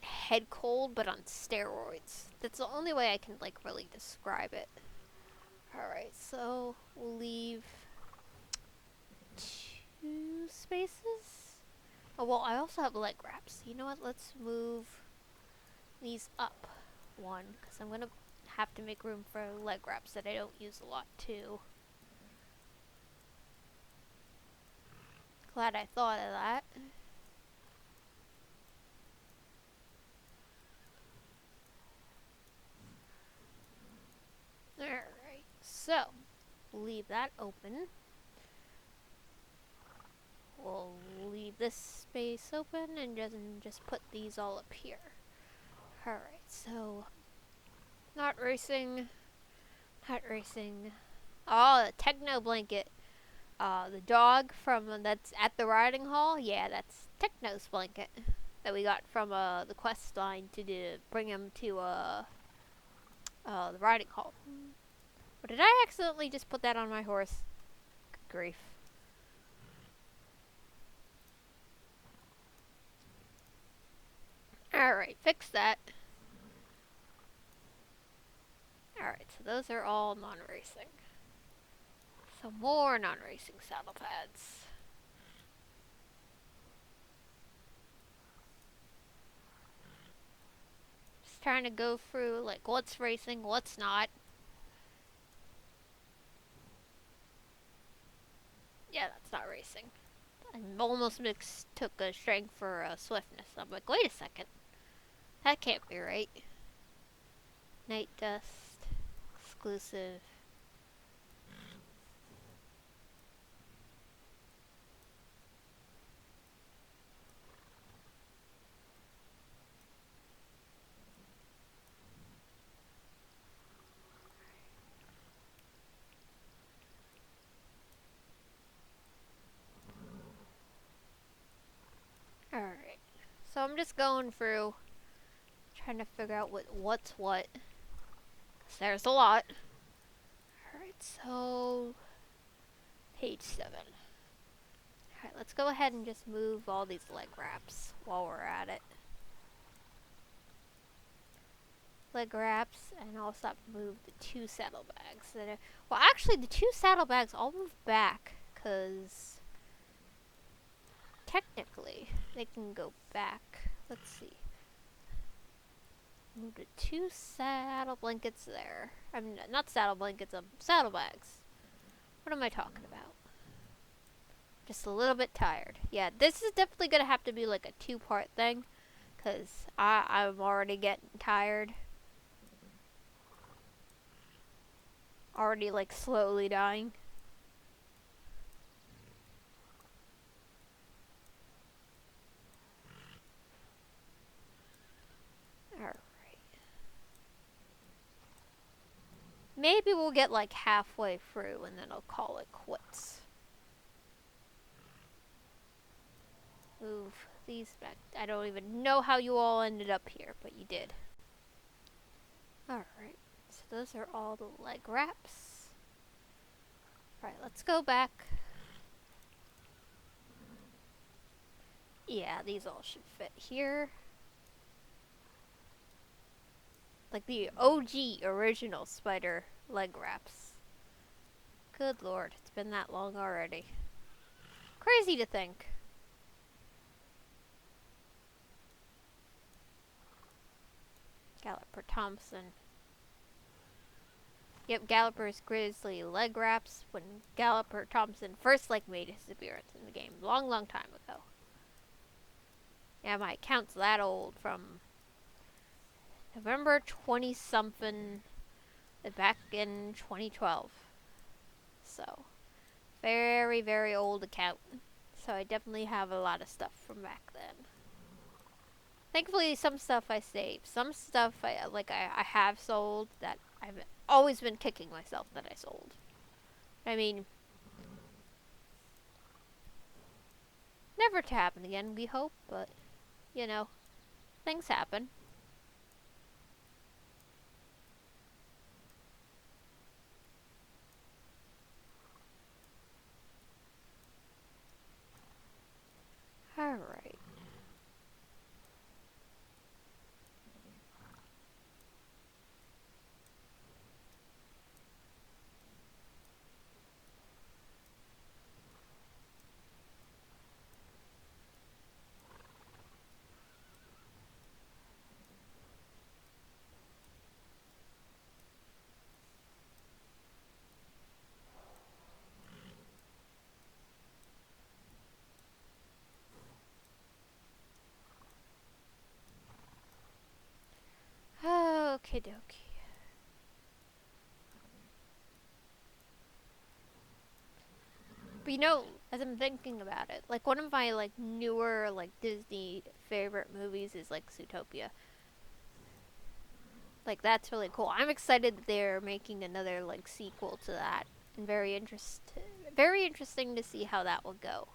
head cold, but on steroids. That's the only way I can like really describe it. Alright, so we'll leave 2 spaces. Oh, well, I also have leg wraps. You know what? Let's move these up 1, because I'm going to have to make room for leg wraps that I don't use a lot too. Glad I thought of that. Alright, so leave that open. We'll leave this space open and just put these all up here. Alright, so not racing. Oh, the techno blanket. The dog from that's at the riding hall. Yeah, that's Techno's blanket that we got from the quest line to bring him to the riding hall. Or did I accidentally just put that on my horse? Good grief. Alright, fix that. Alright, so those are all non-racing. So more non-racing saddle pads. Just trying to go through like what's racing, what's not. Yeah, that's not racing. I almost took a strength for swiftness. I'm like, wait a second. That can't be right. Night dust. Exclusive. Alright. So I'm just going through, trying to figure out what's what. 'Cause there's a lot. Alright, so page 7. Alright, let's go ahead and just move all these leg wraps while we're at it. Leg wraps, and also move the 2 saddlebags. Well, actually, the 2 saddlebags I'll move back, because technically they can go back. Let's see. Move the 2 saddle blankets there. I mean, not saddle blankets, saddlebags. What am I talking about? Just a little bit tired. Yeah, this is definitely gonna have to be like a 2-part thing, because I'm already getting tired. Already like slowly dying. Alright. Maybe we'll get like halfway through and then I'll call it quits. Move these back. I don't even know how you all ended up here, but you did. Alright. So those are all the leg wraps. Alright, let's go back. Yeah, these all should fit here. Like the OG original spider leg wraps. Good lord, it's been that long already. Crazy to think. Galloper Thompson. Yep, Galloper's grizzly leg wraps when Galloper Thompson first made his appearance in the game. Long, long time ago. Yeah, my account's that old, from November 20-something, back in 2012. So, very, very old account. So I definitely have a lot of stuff from back then. Thankfully, some stuff I saved. Some stuff I have sold that I've always been kicking myself that I sold. I mean, never to happen again, we hope, but, you know, things happen. Alright. Okie dokie. But you know, as I'm thinking about it, like one of my newer Disney favorite movies is Zootopia. Like that's really cool. I'm excited that they're making another sequel to that, and very interesting to see how that will go.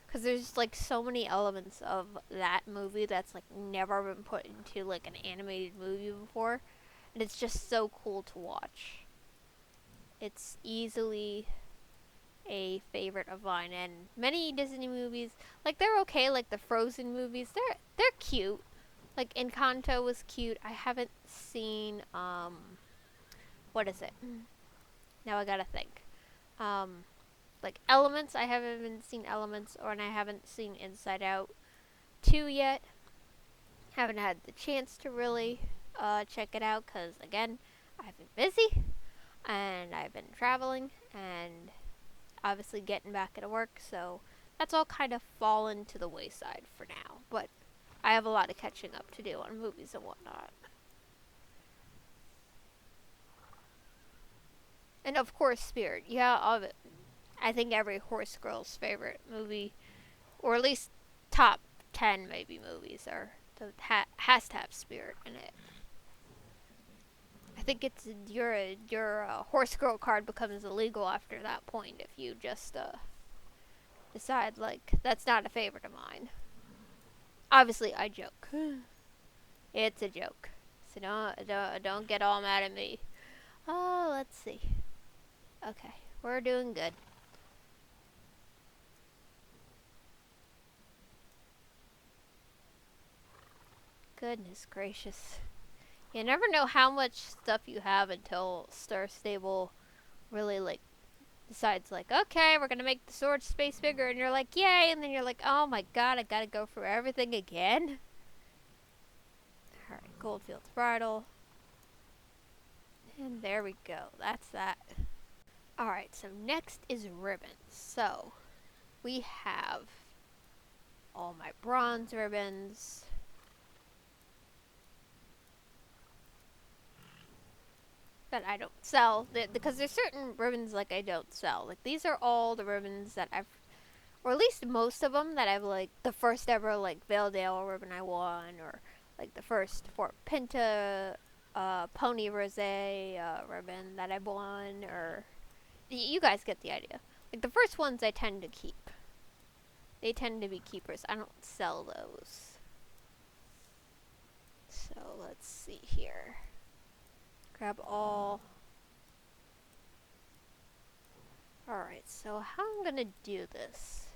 Because there's so many elements of that movie that's never been put into an animated movie before, and it's just so cool to watch. It's easily a favorite of mine, and many Disney movies, they're okay. The Frozen movies, they're cute. Encanto was cute. I haven't seen what is it? Now I gotta think. Elements, I haven't even seen Elements, and I haven't seen Inside Out 2 yet. Haven't had the chance to really check it out, because again, I've been busy and I've been traveling, and obviously getting back into work, so that's all kind of fallen to the wayside for now. But I have a lot of catching up to do on movies and whatnot. And of course, Spirit. Yeah, I think every horse girl's favorite movie, or at least top 10 maybe movies, has to have Spirit in it. I think it's your horse girl card becomes illegal after that point if you just decide like that's not a favorite of mine. Obviously, I joke. It's a joke, so don't get all mad at me. Oh, let's see. Okay, we're doing good. Goodness gracious. You never know how much stuff you have until Star Stable really like decides like, okay, we're gonna make the sword space bigger, and you're like, yay, and then you're like, oh my god, I gotta go through everything again. Alright, Goldfield's Bridle. And there we go, that's that. Alright, so next is ribbons. So, we have all my bronze ribbons. That I don't sell, because there's certain ribbons like I don't sell. Like these are all the ribbons that I've, or at least most of them that I've like the first ever like Valedale ribbon I won, or like the first Fort Pinta Pony Rose ribbon that I won, or you guys get the idea. Like the first ones I tend to keep. They tend to be keepers. I don't sell those. So let's see here. Grab all. Alright, so how I'm gonna do this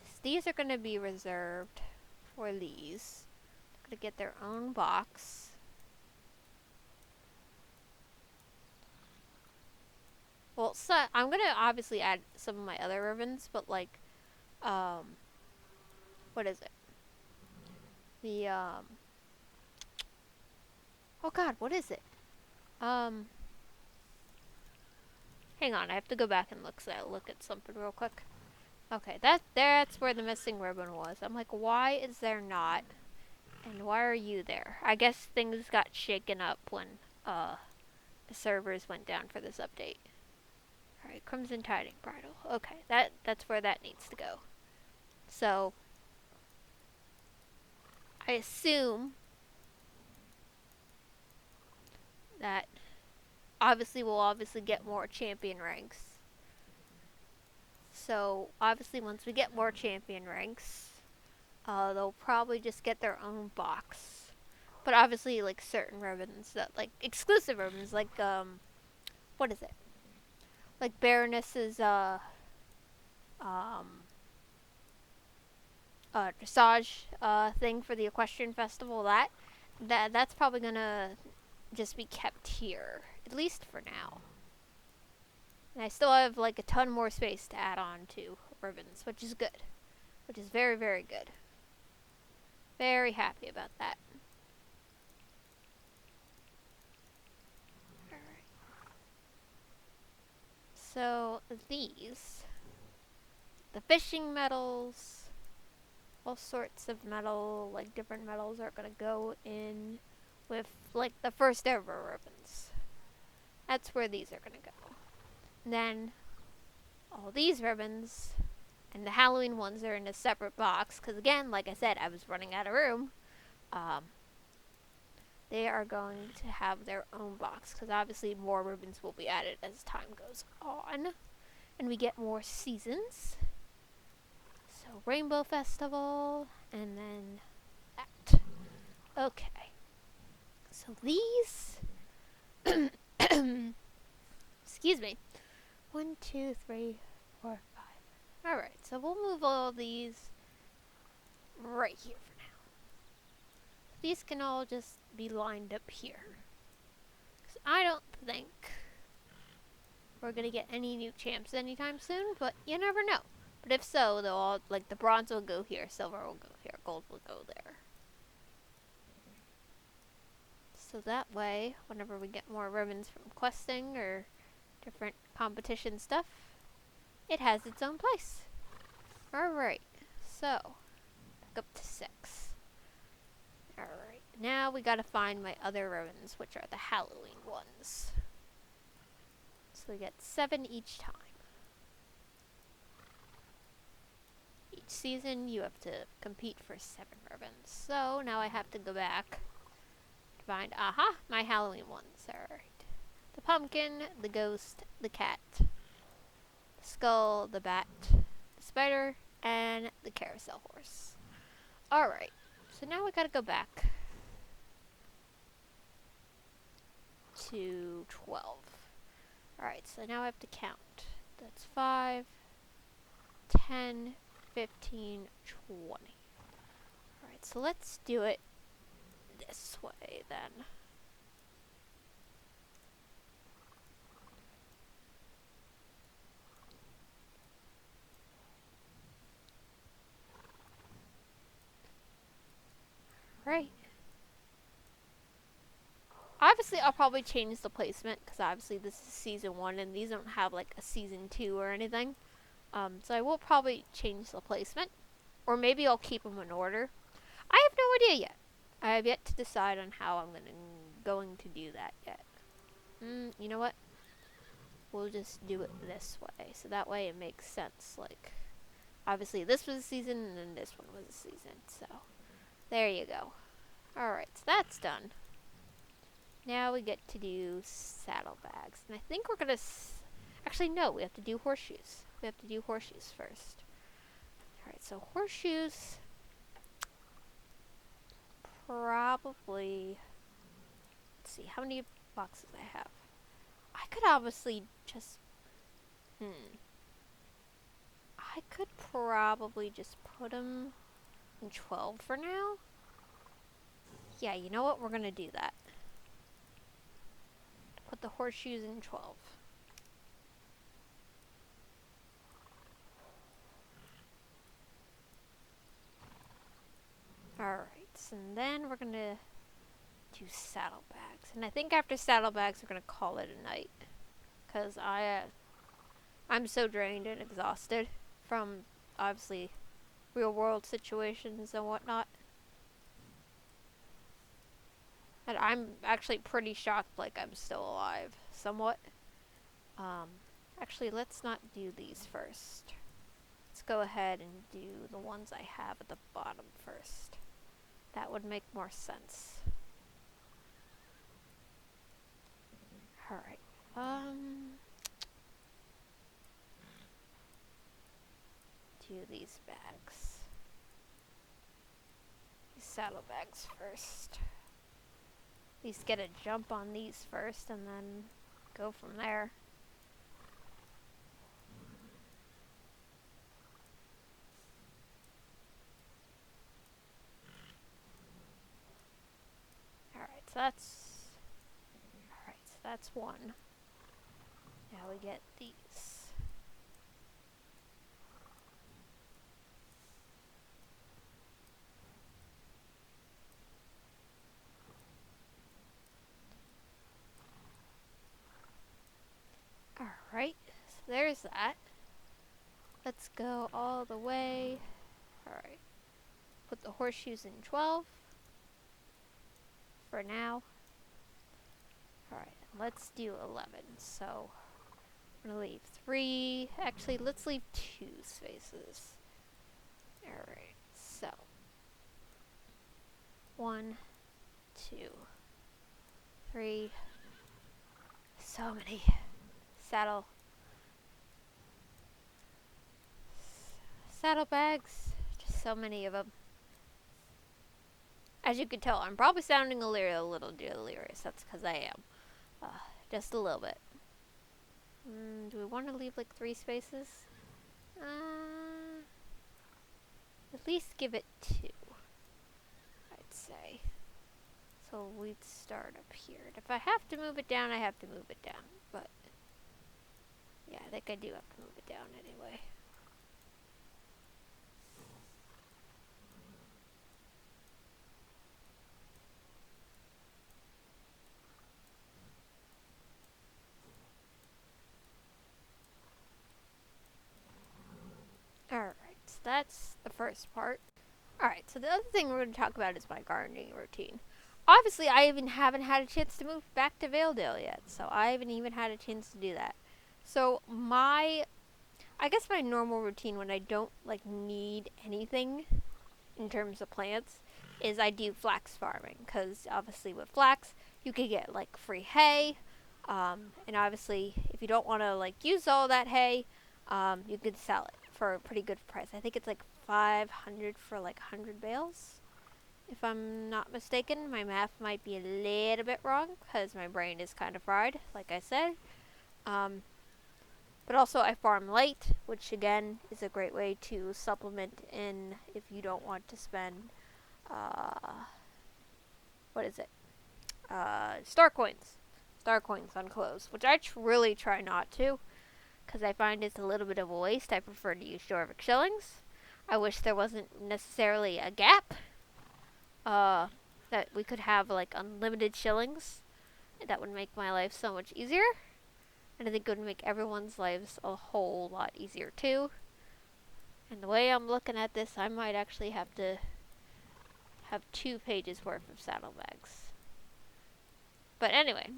is these are gonna be reserved for these. They're gonna get their own box. Well, so I'm gonna obviously add some of my other ribbons, but like, what is it? The, oh god, what is it? Hang on, I have to go back and look at something real quick. Okay, that's where the missing ribbon was. I'm like, why is there not? And why are you there? I guess things got shaken up when the servers went down for this update. Alright, Crimson Tiding Bridle. Okay, that's where that needs to go. So I assume that we'll get more champion ranks. So obviously once we get more champion ranks, they'll probably just get their own box. But obviously like certain ribbons that like exclusive ribbons like what is it? Like Baroness's dressage thing for the equestrian festival, that's probably gonna just be kept here, at least for now. And I still have like a ton more space to add on to ribbons, which is good. Which is very, very good. Very happy about that. Alright. So these, the fishing medals, all sorts of metal, like different metals are gonna go in with like the first ever ribbons. That's where these are gonna go. And then all these ribbons and the Halloween ones are in a separate box because again, like I said, I was running out of room. They are going to have their own box because obviously more ribbons will be added as time goes on and we get more seasons. So Rainbow Festival and then that. Okay. So these excuse me. 1, 2, 3, 4, 5. Alright, so we'll move all these right here for now. These can all just be lined up here. 'Cause I don't think we're gonna get any new champs anytime soon, but you never know. But if so, they'll all, like, the bronze will go here, silver will go here, gold will go there. So that way, whenever we get more ribbons from questing or different competition stuff, it has its own place. Alright, so, back up to 6. Alright, now we gotta find my other ribbons, which are the Halloween ones. So we get 7 each time. Each season, you have to compete for 7 ribbons. So, now I have to go back to find, aha, my Halloween ones. Alright. The pumpkin, the ghost, the cat, the skull, the bat, the spider, and the carousel horse. Alright, so now we gotta go back to 12. Alright, so now I have to count. That's 5, 10, 15, 20. Alright, so let's do it this way then. Right. Obviously, I'll probably change the placement, because obviously this is season 1, and these don't have, like, a season 2 or anything. So I will probably change the placement. Or maybe I'll keep them in order. I have no idea yet. I have yet to decide on how I'm going to do that yet. You know what? We'll just do it this way. So that way it makes sense. Like, obviously this was a season, and then this one was a season. So, there you go. Alright, so that's done. Now we get to do saddlebags. And I think we're gonna... Actually, no, we have to do horseshoes. We have to do horseshoes first. Alright, so horseshoes... Probably... Let's see, how many boxes I have? I could obviously just... I could probably just put them in 12 for now. Yeah, you know what? We're gonna do that. Put the horseshoes in 12. Alright, and then we're gonna do saddlebags. And I think after saddlebags, we're gonna call it a night. Because I'm so drained and exhausted from, obviously, real world situations and whatnot. And I'm actually pretty shocked, like, I'm still alive, somewhat. Actually, let's not do these first. Let's go ahead and do the ones I have at the bottom first. That would make more sense. Alright, do these bags. These saddlebags first. At least get a jump on these first and then go from there. Alright, so that's one. Now we get these. Alright, so there's that. Let's go all the way. Alright. Put the horseshoes in 12. For now. Alright, let's do 11. So, I'm gonna leave 3. Actually, let's leave 2 spaces. Alright, so. 1, 2, 3. So many. Saddlebags. Just so many of them. As you can tell, I'm probably sounding a little delirious. That's because I am. Just a little bit. Do we want to leave like 3 spaces? At least give it 2. I'd say. So we'd start up here. And if I have to move it down, I have to move it down. But yeah, I think I do have to move it down anyway. that's the first part. Alright, so the other thing we're going to talk about is my gardening routine. Obviously, I even haven't had a chance to move back to Valedale yet, so I haven't even had a chance to do that. So I guess my normal routine when I don't like need anything in terms of plants is I do flax farming, because obviously with flax you could get like free hay, and obviously if you don't want to like use all that hay, you could sell it for a pretty good price. I think it's like 500 for like 100 bales, if I'm not mistaken. My math might be a little bit wrong because my brain is kind of fried, like I said. But also I farm late, which again is a great way to supplement in if you don't want to spend, what is it? Star coins. Star coins on clothes, which I really try not to, because I find it's a little bit of a waste. I prefer to use Jorvik shillings. I wish there wasn't necessarily a gap, that we could have like unlimited shillings. That would make my life so much easier. And I think it would make everyone's lives a whole lot easier too. And the way I'm looking at this, I might actually have to have 2 pages worth of saddlebags. But anyway,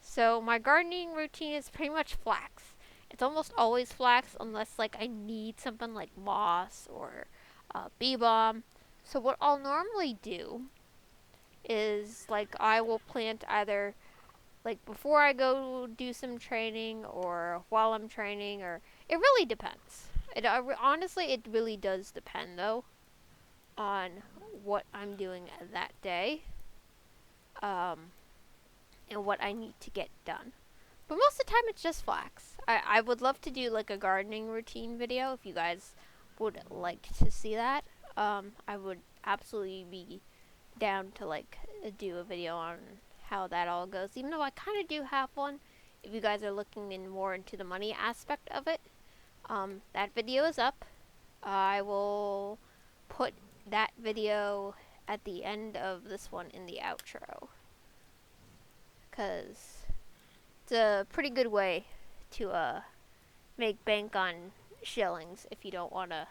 so my gardening routine is pretty much flax. It's almost always flax unless like I need something like moss or bee balm. So what I'll normally do is like I will plant either like before I go do some training or while I'm training, or it really depends. Honestly, it really does depend though on what I'm doing that day, and what I need to get done. But most of the time it's just flax. I would love to do like a gardening routine video if you guys would like to see that. I would absolutely be down to like do a video on how that all goes, even though I kind of do have one if you guys are looking more into the money aspect of it. That video is up. I will put that video at the end of this one in the outro, because it's a pretty good way to make bank on shillings if you don't want to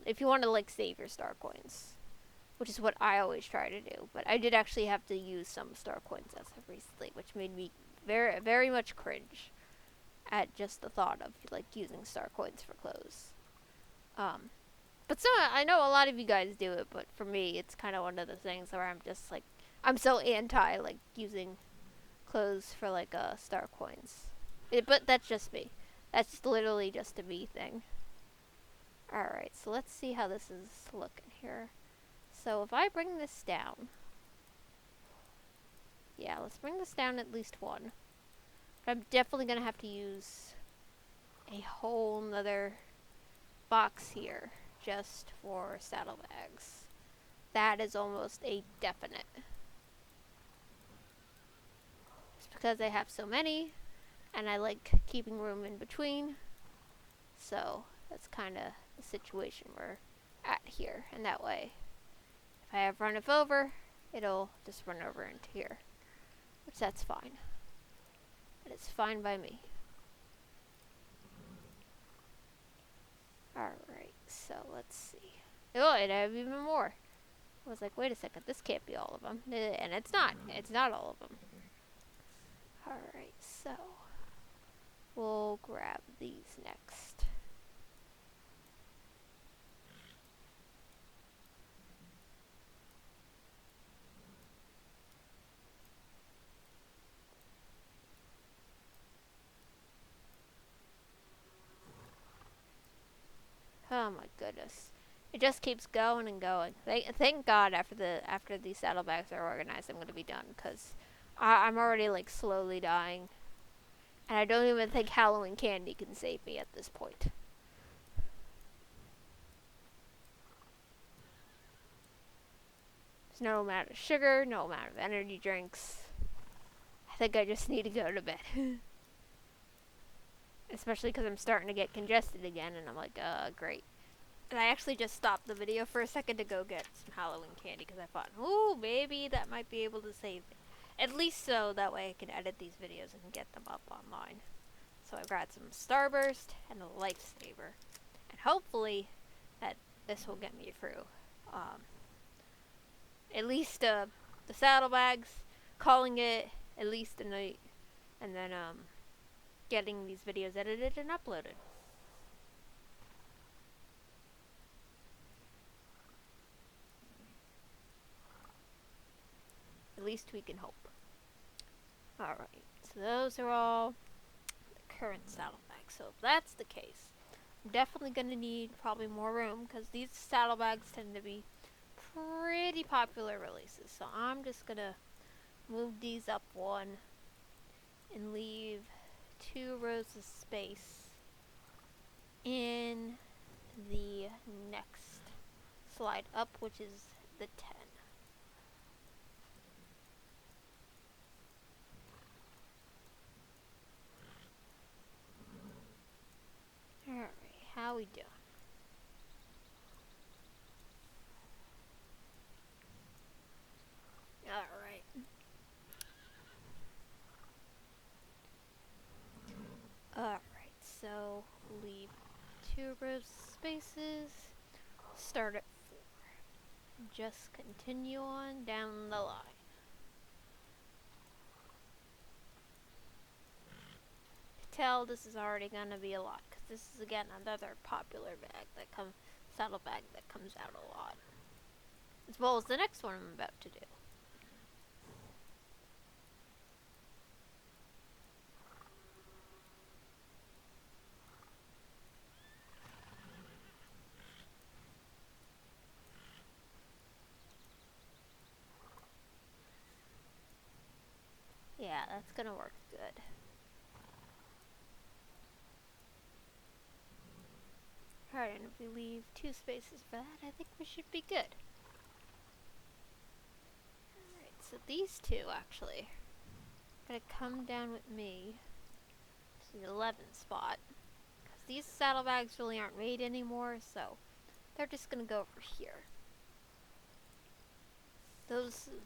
if you want to like save your star coins, which is what I always try to do. But I did actually have to use some star coins as of recently, which made me very, very much cringe at just the thought of like using star coins for clothes. But I know a lot of you guys do it, but for me, it's kind of one of the things where I'm just like, I'm so anti like using clothes for like star coins. But that's just me. That's literally just a me thing. Alright, so let's see how this is looking here. So if I bring this down, yeah, let's bring this down at least 1. But I'm definitely going to have to use a whole nother box here just for saddlebags. That is almost a definite. It's because I have so many, and I like keeping room in between. So that's kind of the situation we're at here. And that way, if I have run it over, it'll just run over into here. Which that's fine. And it's fine by me. Alright, so let's see. Oh, it have even more. I was like, wait a second, this can't be all of them. And it's not. It's not all of them. Alright, so we'll grab these next. Oh my goodness. It just keeps going and going. Thank God after these saddlebags are organized, I'm going to be done, because I'm already like slowly dying. And I don't even think Halloween candy can save me at this point. There's no amount of sugar, no amount of energy drinks. I think I just need to go to bed. Especially because I'm starting to get congested again, and I'm like, great. And I actually just stopped the video for a second to go get some Halloween candy, because I thought, ooh, maybe that might be able to save it. At least so, that way I can edit these videos and get them up online. so I've got some Starburst and a Lifesaver. And hopefully that this will get me through. At least the saddlebags, calling it at least a night, and then getting these videos edited and uploaded. At least we can hope. Alright, so those are all the current saddlebags. So if that's the case, I'm definitely going to need probably more room, because these saddlebags tend to be pretty popular releases. So I'm just going to move these up one and leave 2 rows of space in the next slide up, which is the 10. Alright, how we doing? Alright. Alright, so leave 2 rows of spaces, start at 4. Just continue on down the line. Tell this is already gonna be a lot, because this is again another popular saddle bag that comes out a lot, as well as the next one I'm about to do. Yeah, that's gonna work good. Alright, and if we leave 2 spaces for that, I think we should be good. Alright, so these 2 actually are gonna come down with me to the 11th spot, because these saddlebags really aren't made anymore, so they're just gonna go over here.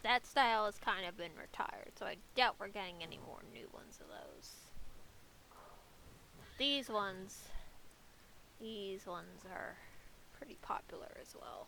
That style has kind of been retired, so I doubt we're getting any more new ones of those. These ones are pretty popular as well.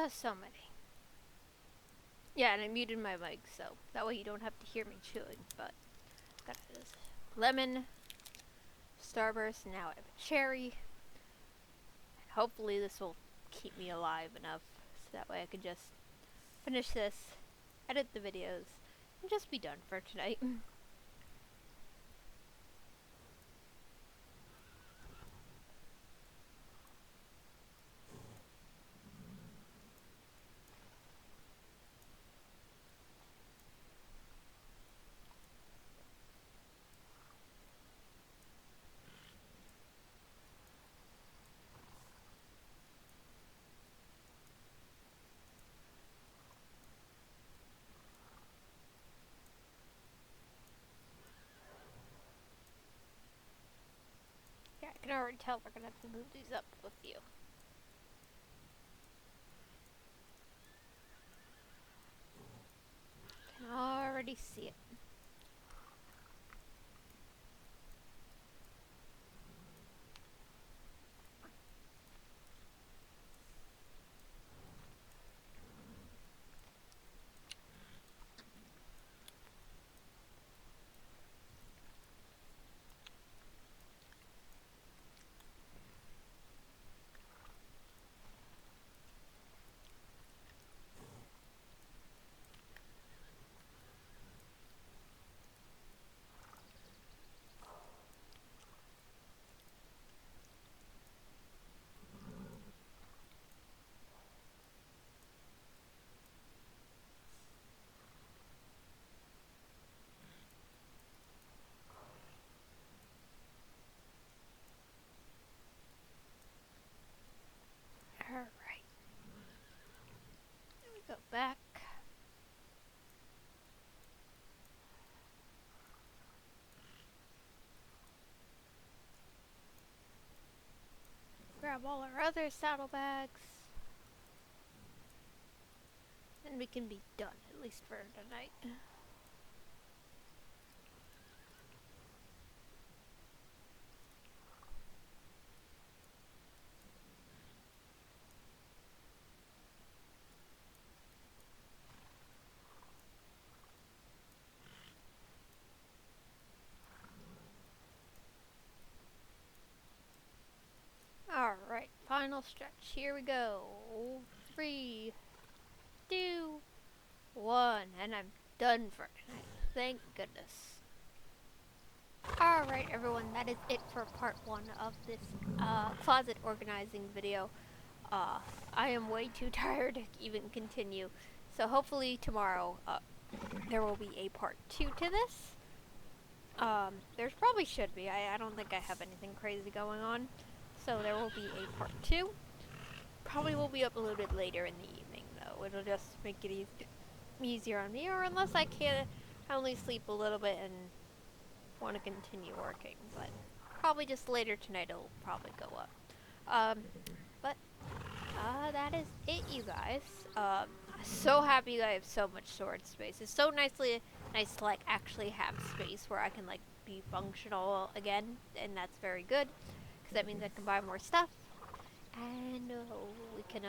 So many. Yeah, and I muted my mic, so that way you don't have to hear me chewing, but got this lemon, Starburst, and now I have a cherry. And hopefully this will keep me alive enough, so that way I can just finish this, edit the videos, and just be done for tonight. can already tell we're gonna have to move these up with you. Can already see it. Alright. Then we go back. Grab all our other saddlebags. And we can be done, at least for tonight. Alright, final stretch. Here we go. 3, 2, 1. And I'm done for tonight. Thank goodness. Alright everyone, that is it for part 1 of this closet organizing video. I am way too tired to even continue. So hopefully tomorrow there will be a part 2 to this. There probably should be. I don't think I have anything crazy going on. So there will be a part 2. Probably will be uploaded later in the evening though. It'll just make it easier on me, or unless I can only sleep a little bit and want to continue working. But probably just later tonight it'll probably go up. That is it, you guys. So happy you guys have so much storage space. It's so nice to like actually have space where I can like be functional again, and that's very good because that means I can buy more stuff, and we can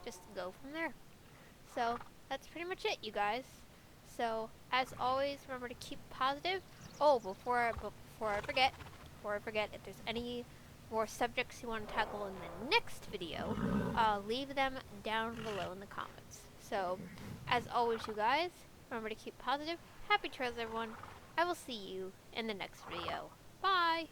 just go from there. So that's pretty much it, you guys. So as always, remember to keep positive. Oh, before I forget, if there's any more subjects you want to tackle in the next video, leave them down below in the comments. So, as always, you guys, remember to keep positive. Happy trails, everyone. I will see you in the next video. Bye!